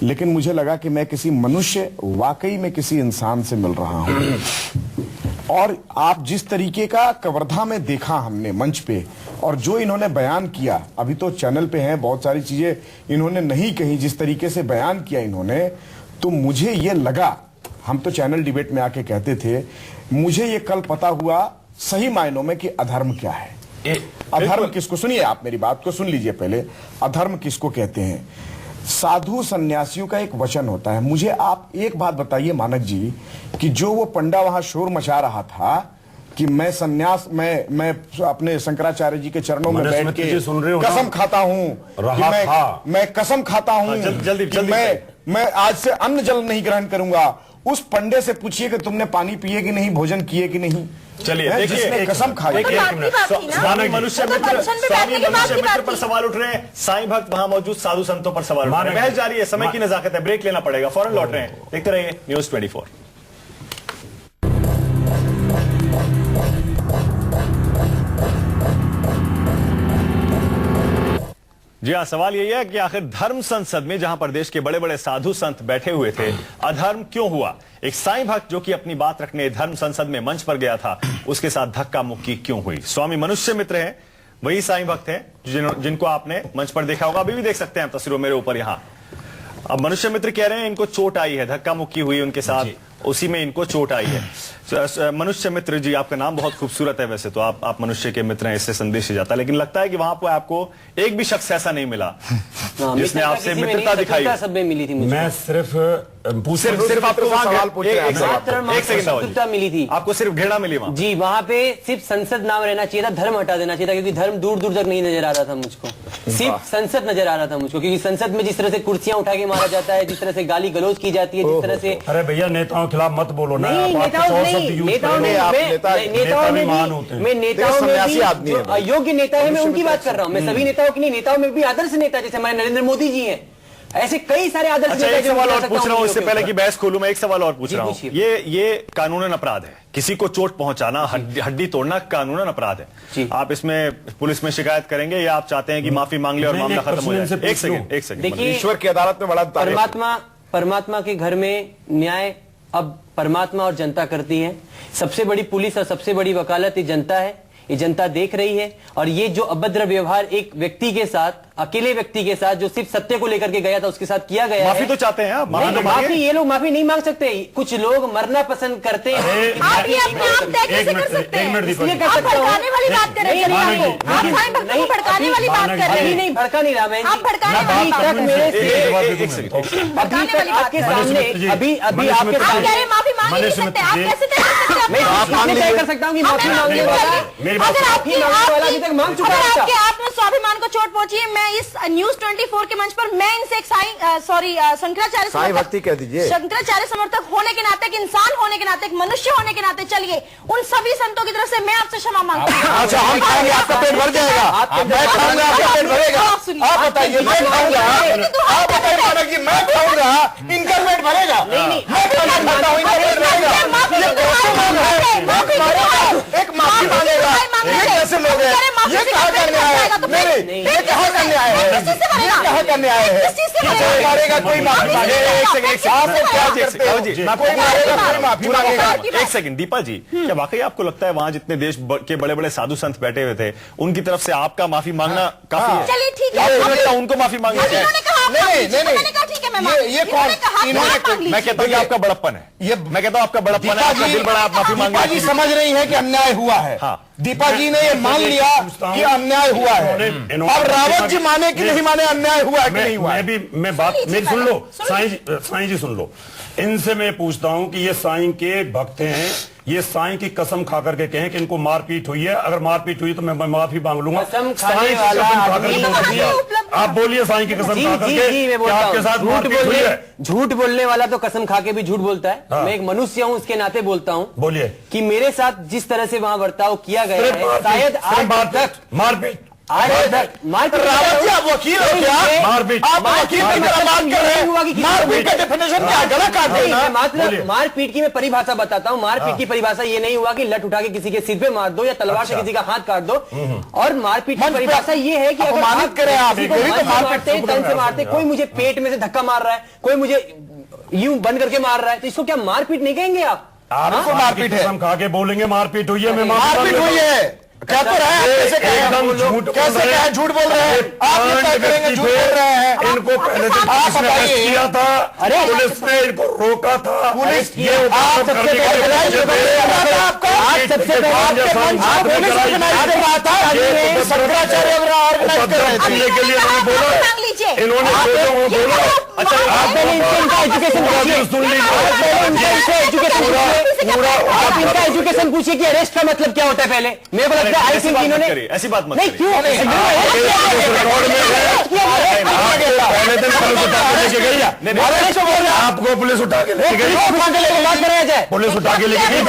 लेकिन मुझे लगा कि मैं किसी मनुष्य, वाकई में किसी इंसान से मिल रहा हूं। और आप जिस तरीके का कवर्धा में देखा हमने मंच पे, और जो इन्होंने बयान किया, अभी तो चैनल पे हैं, बहुत सारी चीजें इन्होंने नहीं कही, जिस तरीके से बयान किया इन्होंने, तो मुझे ये लगा, हम तो चैनल डिबेट में आके कहते थे, मुझे ये कल पता हुआ सही मायनों में कि अधर्म क्या है। अधर्म किसको, सुनिए आप मेरी बात को सुन लीजिए पहले, अधर्म किसको कहते हैं? साधु सन्यासियों का एक वचन होता है। मुझे आप एक बात बताइए मानक जी, कि जो वो पंडा वहां शोर मचा रहा था कि मैं सन्यास, मैं अपने शंकराचार्य जी के चरणों में बैठ के कसम खाता हूं, मैं कसम खाता हूं कि मैं आज से अन्न जल नहीं ग्रहण करूंगा, उस पंडे से पूछिए कि तुमने पानी पिए कि नहीं, भोजन किए कि नहीं। चलिए देखिए, कसम खाई। मनुष्य मित्र पर सवाल उठ रहे हैं, साईं भक्त वहां मौजूद साधु संतों पर सवाल उठ रहे हैं। बहस जारी है, समय की नजाकत है, ब्रेक लेना पड़ेगा, फौरन लौट रहे हैं। देखते रहिए न्यूज 24। जी हाँ, सवाल यही है कि आखिर धर्म संसद में जहां पर देश के बड़े बड़े साधु संत बैठे हुए थे, अधर्म क्यों हुआ? एक साईं भक्त जो कि अपनी बात रखने धर्म संसद में मंच पर गया था, उसके साथ धक्का मुक्की क्यों हुई? स्वामी मनुष्य मित्र हैं, वही साईं भक्त हैं जिनको आपने मंच पर देखा होगा, अभी भी देख सकते हैं तस्वीरों मेरे ऊपर यहां। अब मनुष्य मित्र कह रहे हैं इनको चोट आई है, धक्का मुक्की हुई उनके साथ, उसी में इनको चोट आई है। मनुष्य मित्र जी, आपका नाम बहुत खूबसूरत है, वैसे तो आप मनुष्य के मित्र हैं, इससे संदेश जाता है, लेकिन लगता है कि वहां पर आपको एक भी शख्स ऐसा नहीं मिला जिसने आपसे मित्रता दिखाई। सब में मिली थी मुझे। मैं सिर्फ आपको मित्रता मिली थी, आपको सिर्फ घृणा मिली वहां? जी, वहां पे सिर्फ संसद नाम रहना चाहिए था, धर्म हटा देना चाहिए था, क्योंकि धर्म दूर दूर तक नहीं नजर आ रहा था मुझको, सिर्फ संसद नजर आ रहा था मुझको। क्योंकि संसद में जिस तरह से कुर्सियां उठा के मारा जाता है, जिस तरह से गाली गलौज की जाती है, जिस तरह से, अरे भैया नेताओं के खिलाफ मत बोलो ना। योग्य नेता है, मैं उनकी बात कर रहा हूँ, मैं सभी नेताओं की नहीं, नेताओं में भी आदर्श नेता जैसे हमारे नरेंद्र मोदी जी हैं, ऐसे कई सारे आदर्श नेता। एक सवाल और पूछ रहा हूं, इससे पहले कि बहस खोलूं, मैं एक सवाल और पूछ रहा हूं। ये कानूनन अपराध है, किसी को चोट पहुंचाना, हड्डी तोड़ना कानूनन अपराध है। आप इसमें पुलिस में शिकायत करेंगे या आप चाहते हैं कि माफी मांग ले और मामला खत्म हो जाए? एक सेकंड देखिए, ईश्वर की अदालत में बड़ा परमात्मा के घर में न्याय अब परमात्मा और जनता करती है। सबसे बड़ी पुलिस और सबसे बड़ी वकालत ये जनता है, ये जनता देख रही है। और ये जो अभद्र व्यवहार एक व्यक्ति के साथ, अकेले व्यक्ति के साथ, जो सिर्फ सत्य को लेकर के गया था, उसके साथ किया गया माफी है। तो चाहते हैं आप? माफी ये लोग माफी नहीं मांग सकते, कुछ लोग मरना पसंद करते हैं। आप ये अपने आप तय कैसे कर सकते हैं? आप भड़काने वाली बात कर रहे हैं, आप साईं भक्त को भड़काने वाली बात कर रहे हैं। नहीं, भड़का नहीं रहा मैं, आप भड़काने वाली बात कर रहे हैं, भड़काने वाली बात कर रहे हैं। अभी आपके आप कह रहे हैं माफी मांग नहीं सकते, आप कैसे तय कर सकते हैं? मैं तय कर सकता हूँ कि माफी मांगने वाला, अगर आपके स्वाभिमान को चोट पहुंची है, मैं इस न्यूज 24 के मंच पर मैं इनसे एक शंकराचार्य शंकराचार्य समर्थक होने के नाते, एक इंसान होने के नाते, एक मनुष्य होने के नाते, चलिए उन सभी संतों की तरफ से मैं आपसे क्षमा मांगता हूँ। अच्छा, हम खाएंगे, आपका पेट भर जाएगा, मैं खाऊंगा, आपका पेट भरेगा। आप बताइए, मैं खाऊंगा, आप बताइए मानक जी, मैं खाऊंगा, इनका पेट भरेगा। खाना खाता हूँ, एक माफी मांगेगा, ये कैसे लोग हैं? ये कहाँ का न्याय है? नहीं, ये कहाँ का न्याय है? ये कहाँ का न्याय है? कोई मारेगा कोई माफी मांगेगा। एक सेकंड आप लोग क्या करते हो? कोई मारेगा कोई माफी मांगेगा। एक सेकंड दीपा जी, क्या वाकई आपको लगता है वहां जितने देश के बड़े बड़े साधु संत बैठे हुए थे उनकी तरफ से आपका माफी मांगना काफी है? चलिए ठीक है, उनको माफी मांगनी चाहिए। ये कौन? मैं कहता हूँ आपका बड़प्पन है, ये मैं कहता हूँ आपका बड़प्पन है, आपका दिल बड़ा, आप माफी मांगना। दीपा जी समझ रही है कि अन्याय हुआ है। दीपा जी ने ये मान लिया कि अन्याय हुआ है। अब रावत जी माने कि नहीं माने अन्याय हुआ है कि नहीं हुआ? मैं बात मेरी सुन लो, साईं जी सुन लो। इनसे मैं पूछता हूं कि ये साईं के भक्त हैं, ये साईं की कसम खा करके कहें कि इनको मारपीट हुई है, अगर मारपीट हुई तो मैं माफी मांग लूंगा। साईं की कसम खा करके आप बोलिए, साईं की कसम खा करके कि आपके साथ मारपीट हुई है। झूठ बोलने वाला तो कसम खा के भी झूठ बोलता है। मैं एक मनुष्य हूँ, उसके नाते बोलता हूँ। बोलिए कि मेरे साथ जिस तरह से वहाँ बर्ताव किया गया है, शायद आज तक मारपीट रावत जी आप वकील हो क्या? मारपीट, आप वकील की तरह बात कर रहे हैं। मारपीट का डेफिनेशन क्या? गला काट देना। मात्र मारपीट की मैं परिभाषा बताता हूँ। मारपीट की परिभाषा ये नहीं हुआ कि लठ उठा के किसी के सिर पे मार दो या तलवार से किसी का हाथ काट दो। और मारपीट की परिभाषा ये है कि अगर अपमानित करें आप, मारते तन से मारते, कोई मुझे पेट में से धक्का मार रहा है, कोई मुझे यूं बंद करके मार रहा है, तो इसको क्या मारपीट नहीं कहेंगे आप? आपको मारपीट है, कसम खा के बोलेंगे मारपीट हुई है। मैं मारपीट हुई है क्या तो रहे हैं? कैसे कहे झूठ बोल रहे हैं? आप ये करेंगे झूठ बोल रहे हैं। इनको पहले दिन पुलिस ने अरेस्ट किया था, पुलिस ने इनको रोका था। पुलिस ये आप सबसे शंकराचार्य के लिए बोला, इन्होंने बोला। अच्छा आप इनका एजुकेशन पूछिए कि अरेस्ट का मतलब क्या होता है। पहले मेरे को लगता है आई थिंक इन्होंने ऐसी बात मत नहीं क्यों पहले दिन पुलिस उठा के लेके गई, आपको पुलिस उठा के लेके गई, बात कराया जाए, पुलिस उठा के लेके गई।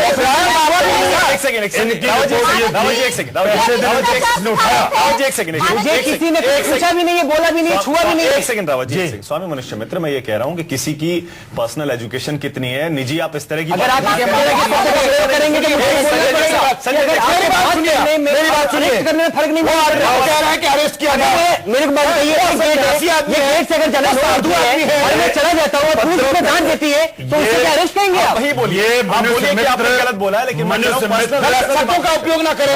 मुझे किसी ने पूछा भी नहीं है, बोला भी नहीं, छुआ भी नहीं। एक सेकंड रावत जी, स्वामी मनुष्य मित्र, मैं ये कह रहा हूँ कि किसी की पर्सनल एजुकेशन कितनी है, निजी आप इस तरह की अगर आप करेंगे तो मेरी बात सुनिए, करने में फर्क नहीं कह रहा है कि अरेस्ट किया गया। मेरे को बात गेट से अगर चला और मैं चला जाता हूँ और पुलिस उसमें ध्यान देती है तो उससे क्या अरेस्ट करेंगे आप? वही बोलिए, कि आपने गलत बोला है, लेकिन शब्दों का उपयोग ना करें।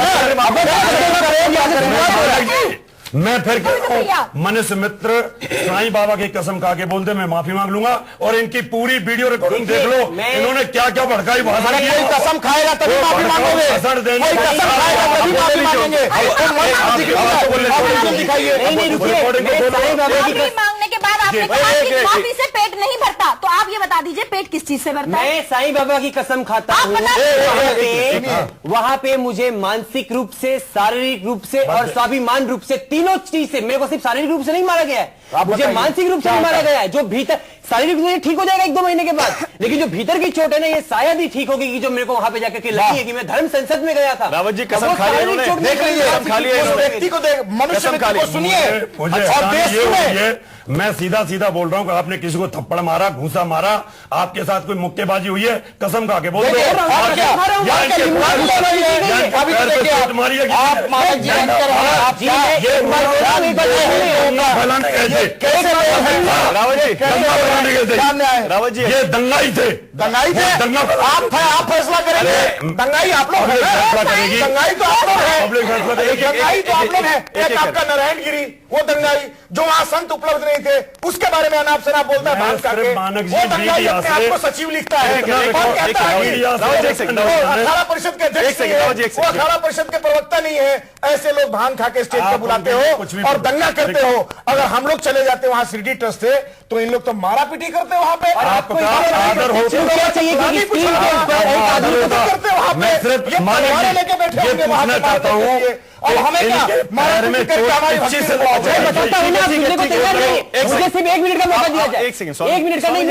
मैं फिर कहता हूं, मनुष्य मित्र साईं बाबा की कसम खा के बोलते मैं माफी मांग लूंगा। और इनकी पूरी वीडियो रिकॉर्डिंग देख लो, इन्होंने क्या क्या भड़काई भाषा की। कोई कसम खाएगा तभी माफी मांगोगे, कोई कसम खाएगा तभी माफी मांगेंगे। मांगने के बाद आपने कहा कि माफी से पेट नहीं भरता, तो आप ये बता दीजिए पेट किस चीज से भरता है? मैं साईं बाबा की कसम खाता हूँ। वहाँ पे मुझे मानसिक रूप से, शारीरिक रूप से और स्वाभिमान रूप से, तीनों चीज से, मेरे को सिर्फ शारीरिक रूप से नहीं मारा गया है, मुझे मानसिक रूप से भी मारा गया है। जो भीतर शारीरिक रूप से ठीक हो जाएगा 1-2 महीने के बाद, लेकिन जो भीतर की चोट है ना, ये शायद ही ठीक होगी। कि जो मेरे को वहां पे जाकर के लगी है कि मैं धर्म संसद में गया था। रावत जी कसम खा ली उन्होंने, देख लीजिए व्यक्ति को देख, मनुष्य को सुनिए। और देश में मैं सीधा सीधा बोल रहा हूं कि आपने किसी को थप्पड़ मारा, घूसा मारा, आपके साथ कोई मुक्केबाजी हुई है, कसम खा के बोल दो। रावत जी ये दंगाई थे, दंगा आप फैसला करेंगे। दंगाई आप लोग हैं, दंगाई तो आप लोग हैं, दंगाई तो आप लोग हैं। एक आपका नारायण गिरी, वो दंगाई जो वहां संत उपलब्ध नहीं थे, उसके बारे में अनाप शनाप बोलता है। वो दंगाई अपने आपको सचिव लिखता है, 18 परिषद के अध्यक्ष, वो 18 परिषद के प्रवक्ता नहीं है। ऐसे लोग भांग खा के स्टेज पर बुलाते हो और दंगा करते हो। अगर हम लोग चले जाते वहां शिरडी ट्रस्ट से, तो इन लोग तो मारा पीटी करते वहां पे। आपको आदर हो करते वहां पे, ये लेके बैठे होंगे वहां पे। चाहता हूँ और हमें क्या मैं बताता हूँ ना, मुझे सिर्फ 1 मिनट का मौका दिया जाए। 1 मिनट का नहीं,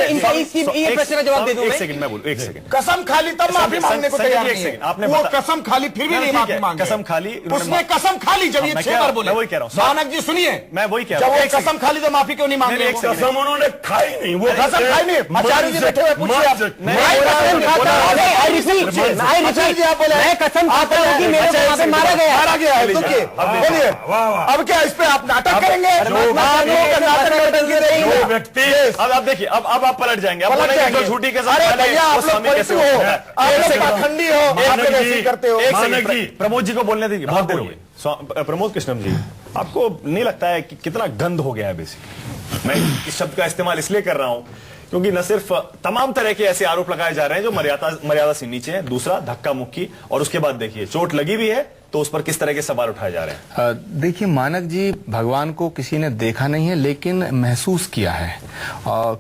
ये प्रश्न का जवाब दे दूं। 1 सेकंड मैं बोलूं, 1 सेकंड। कसम खाली तब माफी मांगने को तैयार नहीं है। आपने वो कसम खाली फिर भी नहीं माफी मांगे। कसम खाली, उसने कसम खाली जब ये 6 बार बोले। मैं वही कह रहा हूं, मानक जी जी सुनिए, मैं वही कह जब रहा हूं। वो कसम खा ली तो माफी क्यों नहीं मांग रहे? कसम उन्होंने खाई नहीं, वो कसम खाई नहीं। आचार्य जी बैठे हुए पूछिए आप। आचार्य जी आप बोले मैं कसम खाता हूं कि मेरे को वहां पे मारा गया है। बोलिए अब क्या इस पे आप नाटक करेंगे? व्यक्ति अब आप देखिए, अब आप पलट जाएंगे, अब बोलेंगे झूठी कसम अरे खाने, भैया वो आप लोग स्वामी कैसे पलटू हो, होते हैं? आप लोग पाखंडी हो, आप लोग ऐसे करते हो। एक मानक सेकंड, जी। प्रमोद जी को बोलने दीजिए, बहुत देर हो गई। प्रमोद कृष्णम जी, आपको नहीं लगता है कि कितना गंद हो गया है? बेसिक मैं इस शब्द का इस्तेमाल इसलिए कर रहा हूं क्योंकि न सिर्फ तमाम तरह के ऐसे आरोप लगाए जा रहे हैं जो मर्यादा से नीचे है, दूसरा धक्का मुक्की, और उसके बाद देखिए चोट लगी भी है तो उस पर किस तरह के सवाल उठाए जा रहे हैं। देखिए मानक जी, भगवान को किसी ने देखा नहीं है लेकिन महसूस किया है।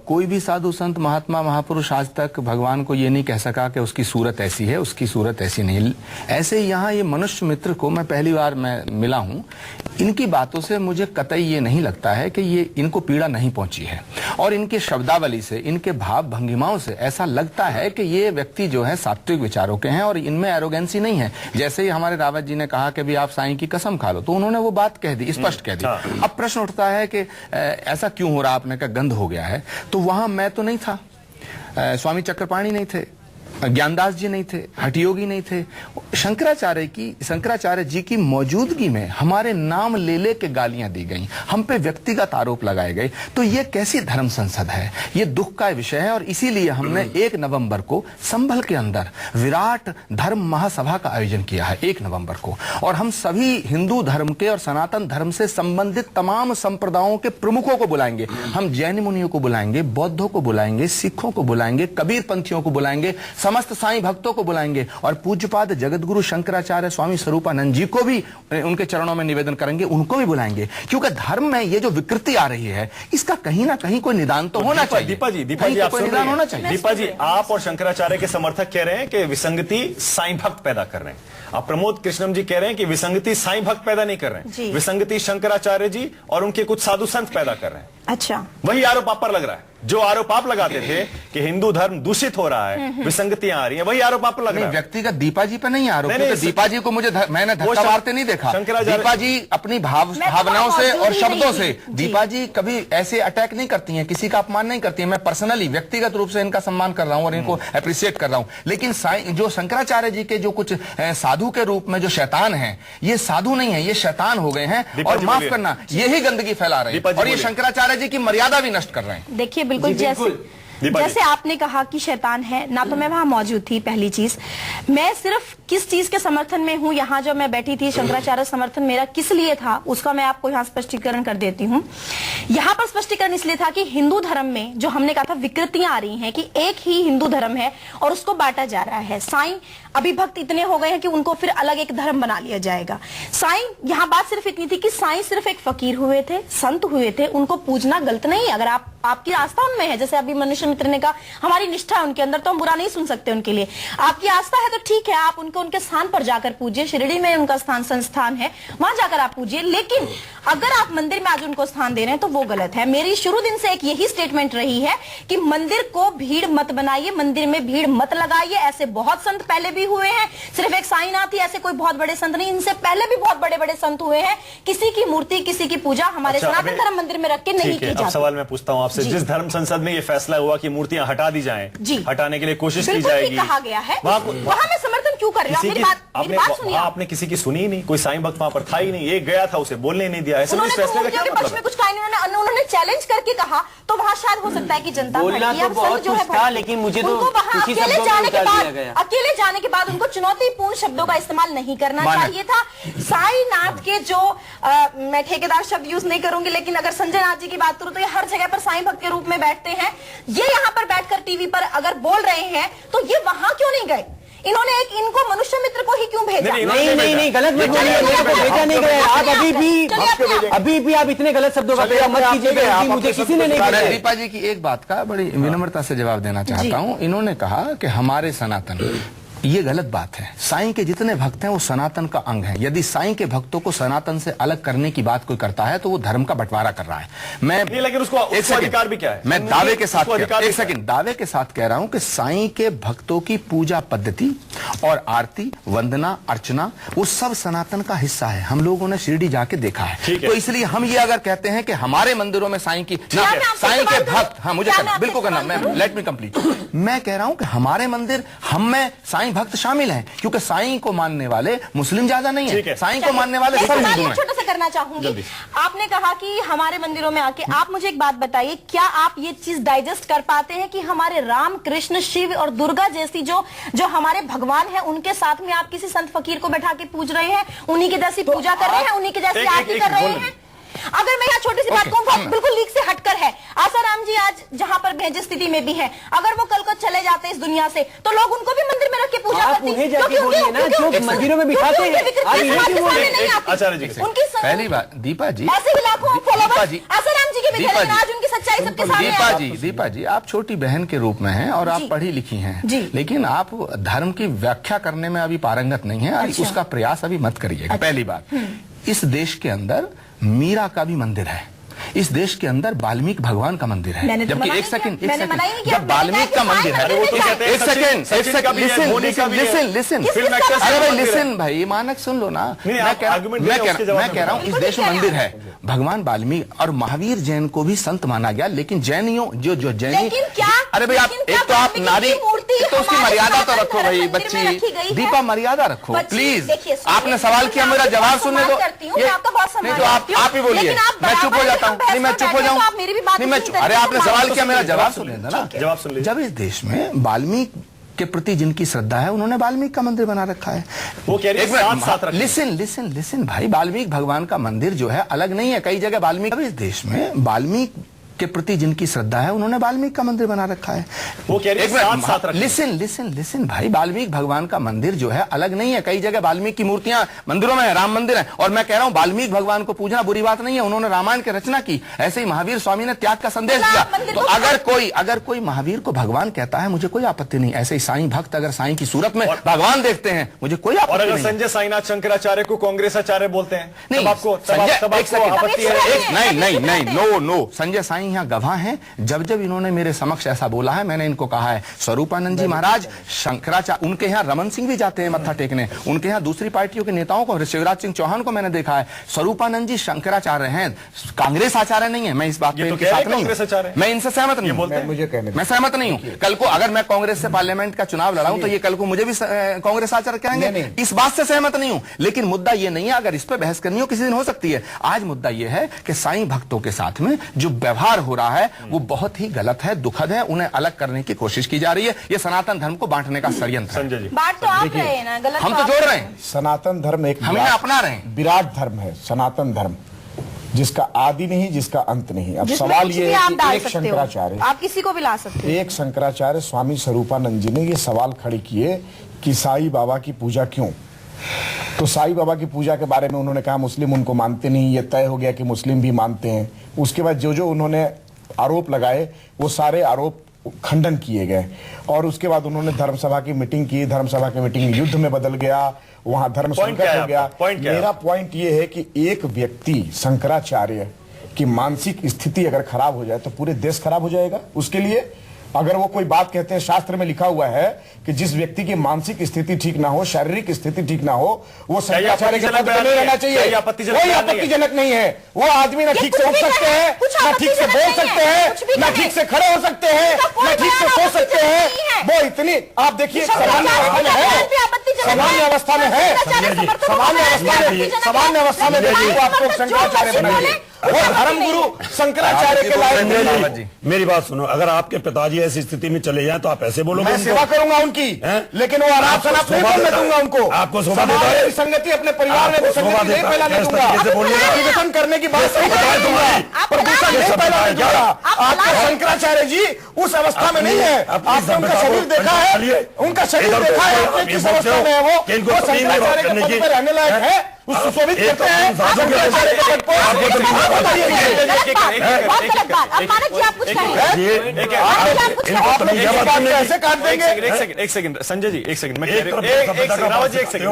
कोई भी साधु संत महात्मा महापुरुष आज तक भगवान को ये नहीं कह सका कि उसकी सूरत ऐसी है, उसकी सूरत ऐसी नहीं। ऐसे यहाँ ये मनुष्य मित्र को मैं पहली बार मैं मिला हूँ, इनकी बातों से मुझे कतई ये नहीं लगता है कि ये इनको पीड़ा नहीं पहुंची है, और इनके शब्दावली से, इनके भाव भंगिमाओं से ऐसा लगता है कि ये व्यक्ति जो है सात्विक विचारों के हैं और इनमें एरोगेंसी नहीं है। जैसे ही हमारे रावत जी ने कहा कि भी आप साईं की कसम खा लो, तो उन्होंने वो बात कह दी, स्पष्ट कह दी। अब प्रश्न उठता है कि ऐसा क्यों हो रहा, आपने कहा गंद हो गया है, तो वहां मैं तो नहीं था, स्वामी चक्रपाणी नहीं थे, ज्ञानदास जी नहीं थे, हठयोगी नहीं थे। शंकराचार्य जी की मौजूदगी में हमारे नाम ले ले के गालियां दी गई, हम पे व्यक्तिगत आरोप लगाए गए। तो ये कैसी धर्म संसद है? ये दुख का विषय है, और इसीलिए हमने 1 नवंबर को संभल के अंदर विराट धर्म महासभा का आयोजन किया है 1 नवंबर को, और हम सभी हिंदू धर्म के और सनातन धर्म से संबंधित तमाम संप्रदायों के प्रमुखों को बुलाएंगे। हम जैन मुनियों को बुलाएंगे, बौद्धों को बुलाएंगे, सिखों को बुलाएंगे, कबीर पंथियों को बुलाएंगे, समस्त साईं भक्तों को बुलाएंगे, और पूज्यपाद जगतगुरु शंकराचार्य स्वामी स्वरूपानंद जी को भी उनके चरणों में निवेदन करेंगे, उनको भी बुलाएंगे। क्योंकि धर्म में ये जो विकृति आ रही है, इसका कहीं ना कहीं कोई निदान तो होना चाहिए। दीपा जी आप सुन रहे हैं? दीपा जी, आप और शंकराचार्य के समर्थक कह रहे हैं कि विसंगति साईं भक्त पैदा कर रहे हैं, आप प्रमोद कृष्णम जी कह रहे हैं कि विसंगति साईं भक्त पैदा नहीं कर रहे हैं, विसंगति शंकराचार्य जी और उनके कुछ साधु संत पैदा कर रहे हैं। अच्छा, वही आरोप आप पर लग रहा है, जो आरोप आप लगाते थे कि हिंदू धर्म दूषित हो रहा है, विसंगतियां आ रही हैं, वही आरोप आप पर लग रहा है। व्यक्तिगत दीपा जी पे नहीं आरोप, क्योंकि दीपा जी को मैंने धक्का मारते नहीं देखा। दीपा जी अपनी भावनाओं से और शब्दों से, दीपा जी कभी ऐसे अटैक नहीं करती हैं, किसी का अपमान नहीं करती हैं। मैं पर्सनली व्यक्तिगत रूप से इनका सम्मान कर रहा हूं और इनको अप्रिशिएट कर रहा हूं, लेकिन जो शंकराचार्य जी के जो कुछ साधु के रूप में जो शैतान है, ये साधु नहीं है, ये शैतान हो गए हैं, और माफ करना यही गंदगी फैला रहे हैं, और ये शंकराचार्य जी की मर्यादा भी नष्ट कर रहे हैं। देखिए बिल्कुल जैसे आपने कहा कि शैतान है ना, तो मैं वहां मौजूद थी। पहली चीज, मैं सिर्फ किस चीज के समर्थन में हूं, यहाँ जो मैं बैठी थी, शंकराचार्य समर्थन मेरा किस लिए था, उसका मैं आपको यहाँ स्पष्टीकरण कर देती हूँ। यहाँ पर स्पष्टीकरण इसलिए था कि हिंदू धर्म में जो हमने कहा था विकृतियां आ रही हैं, कि एक ही हिंदू धर्म है और उसको बांटा जा रहा है। साईं अभिभक्त इतने हो गए हैं कि उनको फिर अलग एक धर्म बना लिया जाएगा। साईं, यहाँ बात सिर्फ इतनी थी कि साईं सिर्फ एक फकीर हुए थे, संत हुए थे, उनको पूजना गलत नहीं है। अगर आपकी आस्था उनमें है, जैसे अभी मनुष्य मित्र ने कहा हमारी निष्ठा है उनके अंदर, तो हम बुरा नहीं सुन सकते उनके लिए। आपकी आस्था है तो ठीक है, आप उनको उनके स्थान पर जाकर पूजिए, शिरडी में उनका संस्थान है, वहां जाकर आप पूजिए। लेकिन अगर आप मंदिर में आज उनको स्थान दे रहे हैं तो वो गलत है। मेरी शुरू दिन से एक यही स्टेटमेंट रही है कि मंदिर को भीड़ मत बनाइए, मंदिर में भीड़ मत लगाइए। ऐसे बहुत संत पहले भी हुए हैं, सिर्फ एक साईनाथ ही ऐसे कोई बहुत बड़े संत नहीं, इनसे पहले भी बहुत बड़े बड़े संत हुए हैं। किसी की मूर्ति, किसी की पूजा हमारे सनातन धर्म मंदिर में रख के नहीं की जाती। सवाल मैं पूछता हूं आपसे, जिस धर्म संसद में ये फैसला हुआ कि मूर्तियां हटा दी जाएं, हटाने के लिए कोशिश की जाएगी, कहा गया है, वहां मैं समर्थन क्यों कर रही हूं? मेरी बात सुनिए। आपने किसी की सुनी ही नहीं, कोई साईं भक्त वहां पर था ही नहीं, एक गया था उसे बोलने नहीं दिया। ऐसे फैसले का क्या मतलब है? कुछ कहा नहीं, उन्होंने चैलेंज करके कहा, तो वहां शायद हो सकता है कि जनता बोलना तो बहुत कुछ था, लेकिन मुझे तो अकेले जाने के बाद उनको चुनौतीपूर्ण शब्दों का इस्तेमाल नहीं करना चाहिए था। साईनाथ के जो मैं ठेकेदार शब्द यूज नहीं करूंगी, लेकिन अगर संजय नाथ जी की बात करूं तो ये हर जगह पर साईं भक्त के रूप में बैठते हैं। ये यहाँ पर बैठकर टीवी पर अगर बोल रहे हैं तो ये वहां क्यों नहीं गए? इनको मनुष्य मित्र को ही क्यों भेजा? नहीं, गलत मत बोलिए, मेरे को भेजा नहीं गया। आप अभी भी आप इतने गलत शब्दों का प्रयोग मत कीजिएगा, मुझे किसी ने नहीं भेजा। दीपा जी की एक बात का बड़ी विनम्रता से जवाब देना चाहता हूं। इन्होंने कहा कि हमारे सनातन ये गलत बात है। साईं के जितने भक्त हैं वो सनातन का अंग हैं। यदि साईं के भक्तों को सनातन से अलग करने की बात कोई करता है तो वो धर्म का बंटवारा कर रहा है। मैं नहीं, लेकिन उसको अधिकार भी क्या है? मैं दावे के साथ एक सेकंड दावे के साथ कह रहा हूं कि साईं के भक्तों की पूजा पद्धति और आरती, वंदना, अर्चना वो सब सनातन का हिस्सा है। हम लोगों ने शिरडी जाके देखा है। तो इसलिए हम ये अगर कहते हैं कि हमारे मंदिरों में साईं की साईं के भक्त, हाँ मुझे करना बिल्कुल करना, मैं लेट मी कंप्लीट। मैं कह रहा हूं कि हमारे मंदिर हम में साईं भक्त शामिल हैं, क्योंकि साईं को मानने वाले मुस्लिम ज्यादा नहीं है, साईं को मानने वाले सब हिंदू हैं। छोटा सा करना चाहूंगी, आपने कहा कि हमारे मंदिरों में आके, आप मुझे एक बात बताइए, क्या आप ये चीज डाइजेस्ट कर पाते हैं कि हमारे राम, कृष्ण, शिव और दुर्गा जैसी जो हमारे भगवान है, उनके साथ में आप किसी संत फकीर को बैठा के पूज रहे हैं, उन्हीं की जैसी पूजा कर रहे हैं, उन्हीं की जैसी आरती कर रहे हैं? अगर मैं यहाँ छोटी सी बात कहूँ, बिल्कुल लीक से हटकर है, आसाराम जी आज जहाँ पर भेज स्थिति में भी है, अगर वो कल को चले जाते हैं इस दुनिया से, तो लोग उनको भी मंदिर में रख के पूजा करते हैं, क्योंकि मंदिरों में बिठाते हैं। पहली बात दीपा जी, ऐसे भी लाखों फॉलोवर्स आसाराम जी के भी थे, आज उनकी सच्चाई सबके सामने। दीपा जी आप छोटी बहन के रूप में हैं और आप पढ़ी लिखी हैं, लेकिन आप धर्म की व्याख्या करने में अभी पारंगत नहीं है। उसका प्रयास अभी मत करिएगा। पहली बात, इस देश के अंदर मीरा का भी मंदिर है, इस देश के अंदर वाल्मीकि भगवान का मंदिर है, जबकि एक सेकंड जब वाल्मीकि का मंदिर है, एक सेकंड लिसन, अरे भाई लिसन भाई, मानक सुन लो ना। मैं कह रहा हूँ इस देश में मंदिर है, भगवान वाल्मीकि और महावीर जैन को भी संत माना गया, लेकिन जैनियों जो जैनी, अरे भाई आप एक तो आप नारी, तो उसकी मर्यादा तो रखो भाई बच्ची, दीपा मर्यादा रखो प्लीज। आपने सवाल किया, मेरा जवाब सुनने दो। नहीं तो आप ही बोलिए, मैं चुप हो जाता हूँ। नहीं मैं चुप हो जाऊं, नहीं मैं अरे आपने सवाल किया, मेरा जवाब सुन लेना ना। जवाब सुन लीजिए। जब इस देश में वाल्मीकि के प्रति जिनकी श्रद्धा है, उन्होंने वाल्मीकि का मंदिर बना रखा है। वो कह रही है लिसन भाई, वाल्मीकि भगवान का मंदिर जो है अलग नहीं है, कई जगह वाल्मीकि। इस देश में वाल्मीकि के प्रति जिनकी श्रद्धा है, उन्होंने वाल्मीकि का मंदिर बना रखा है। वो कह रही है लिसन भाई, वाल्मीकि भगवान का मंदिर जो है अलग नहीं है, कई जगह वाल्मीकि की मूर्तियां मंदिरों में है, राम मंदिर है। और मैं कह रहा हूं वाल्मीकि भगवान को पूजना बुरी बात नहीं है, उन्होंने रामायण की रचना की, ऐसे ही महावीर स्वामी ने त्याग का संदेश दिया। तो अगर कोई महावीर को भगवान कहता है, मुझे कोई आपत्ति नहीं। ऐसे ही साईं भक्त अगर साईं की सूरत में भगवान देखते हैं, मुझे कोई आपत्ति नहीं। और अगर संजय साईनाथ शंकराचार्य को कांग्रेस आचार्य बोलते हैं, नहीं आपको नो, संजय साईं यहाँ गवाह हैं। जब इन्होंने मेरे समक्ष ऐसा बोला है, मैंने इनको कहा है स्वरूपानंद जी महाराज, शंकराचार्य, उनके यहाँ रमन सिंह भी जाते हैं मत्था टेकने, उनके यहाँ दूसरी पार्टियों के नेताओं को, शिवराज सिंह चौहान को मैंने देखा है। स्वरूपानंद जी शंकराचार्य हैं, कांग्रेस आचार्य नहीं है। मैं इस बात पे इनके साथ नहीं हूं, मैं इनसे सहमत नहीं हूं, मैं सहमत नहीं हूं। कल को अगर मैं कांग्रेस से पार्लियामेंट का चुनाव लड़ाऊं तो ये कल को मुझे भी कांग्रेस आचार्य कहेंगे, इस बात से सहमत नहीं हूं। लेकिन मुद्दा ये नहीं है, अगर इस पर बहस करनी हो किसी दिन हो सकती है। आज मुद्दा ये है कि साईं भक्तों के साथ में जो व्यवहार हो रहा है वो बहुत ही गलत है, दुखद है, उन्हें अलग करने की कोशिश की जा रही है। ये सनातन धर्म को बांटने का षड्यंत्र है। बात तो आप रहे हैं ना, गलत हम तो जोड़ रहे हैं। सनातन धर्म एक हम अपना रहे हैं, विराट धर्म है सनातन धर्म, जिसका आदि नहीं, जिसका अंत नहीं। अब सवाल ये है कि एक शंकराचार्य, आप किसी को भी ला सकते हो, एक शंकराचार्य स्वामी स्वरूपानंद जी ने ये सवाल खड़े किए कि साईं बाबा की पूजा क्यों। तो साईं बाबा की पूजा के बारे में उन्होंने कहा मुस्लिम उनको मानते नहीं, ये तय हो गया कि मुस्लिम भी मानते हैं। उसके बाद जो उन्होंने आरोप लगाए वो सारे आरोप खंडन किए गए। और उसके बाद उन्होंने धर्मसभा की मीटिंग की, धर्मसभा की मीटिंग युद्ध में बदल गया, वहां धर्म संकट हो गया। मेरा पॉइंट ये है कि एक व्यक्ति शंकराचार्य की मानसिक स्थिति अगर खराब हो जाए तो पूरे देश खराब हो जाएगा। उसके लिए अगर वो कोई बात कहते हैं, शास्त्र में लिखा हुआ है कि जिस व्यक्ति की मानसिक स्थिति ठीक ना हो, शारीरिक स्थिति ठीक ना हो, वो शंकराचार्य के पद पर नहीं रहना चाहिए। कोई आपत्तिजनक नहीं है। वो आदमी ना ठीक से उठ सकते हैं, ना ठीक से बोल सकते हैं, ना ठीक से खड़े हो सकते हैं, ना ठीक से सो सकते हैं। वो इतनी, आप देखिए सामान्य अवस्था में है, सामान्य अवस्था में है, सामान्य अवस्था में देखिए आपको शंकराचार्य बनाइए, वो धर्म गुरु शंकराचार्य के लायक। मेरी बात सुनो, अगर आपके पिताजी ऐसी स्थिति में चले जाएं तो आप ऐसे बोलोगे? मैं सेवा करूंगा उनकी, लेकिन वो आराम से नहीं दूंगा उनको। आपको संगति अपने परिवार में नहीं फैलाने दूंगा। प्रदूषण करने की बात सही प्रदूषण नहीं फैलाने जा रहा। आपके शंकराचार्य जी उस अवस्था में नहीं है। आपने उनका शरीर देखा है, उनका शरीर देखा है आपने किस अवस्था में है। वो शंकराचार्य के पद पर रहने लायक है, उसको सुशोभित करते हैं शंकराचार्य के पद पर। कैसे काट देंगे? एक सेकंड संजय जी, एक सेकंड रावत जी, एक सेकंड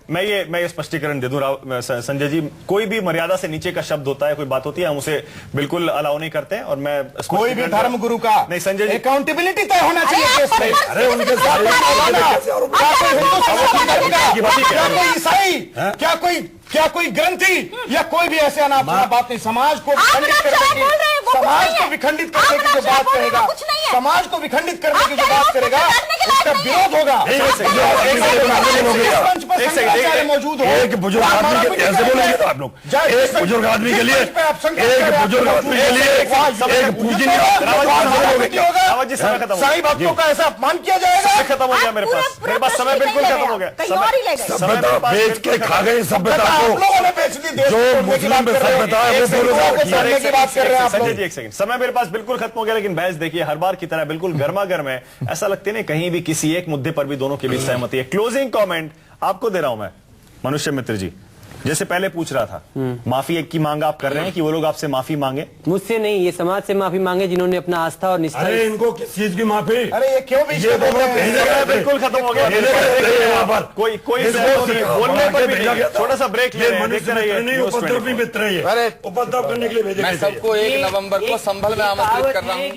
मैं ये स्पष्टीकरण दे दूं संजय जी, कोई भी मर्यादा से नीचे का शब्द होता है, कोई बात होती है, हम उसे बिल्कुल अलाउ नहीं करते हैं। और मैं कोई भी धर्म गुरु का नहीं संजय जी, अकाउंटेबिलिटी तय होना चाहिए। अरे उनके साथ क्या कोई ईसाई, क्या कोई ग्रंथी या कोई भी ऐसे अनाप बात नहीं। समाज को विखंडित करने की, समाज को विखंडित करने की जो बात करेगा, समाज को विखंडित करने की जो बात करेगा, उसका विरोध होगा। मौजूद हो एक बुजुर्ग आदमी के ऐसे बोलेंगे तो आप लोग, एक बुजुर्ग आदमी के लिए, एक बुजुर्ग आदमी के लिए एक पूजनीय साईं भक्तों का ऐसा अपमान किया जाएगा। खत्म हो गया मेरे पास समय बिल्कुल खत्म हो गया। सभ्यता बेच के खा गई सभ्यता को, लोगों ने बेच दी। जो मुस्लिम सभ्यता है वो संजय जी एक सेकंड, समय मेरे पास बिल्कुल खत्म हो गया। लेकिन बहस देखिए हर बार की तरह बिल्कुल गर्मा गर्म है। ऐसा लगता नहीं कहीं भी किसी एक मुद्दे पर भी दोनों के बीच सहमति है। क्लोजिंग कमेंट आपको दे रहा हूं मैं, मनुष्य मित्र जी, जैसे पहले पूछ रहा था, माफी की मांग आप कर रहे हैं कि वो लोग आपसे माफी मांगे? मुझसे नहीं, ये समाज से माफी मांगे जिन्होंने अपना आस्था और निष्ठा। अरे इनको किस चीज की माफी? अरे ये क्यों भी बिल्कुल खत्म हो गया। कोई बोलने पर भी नहीं। छोटा सा ब्रेक ले, उपद्रव मित्र है, उपद्रव करने के लिए भेजे। मैं सबको 1 नवंबर को संभल में आमंत्रित कर रहा हूँ।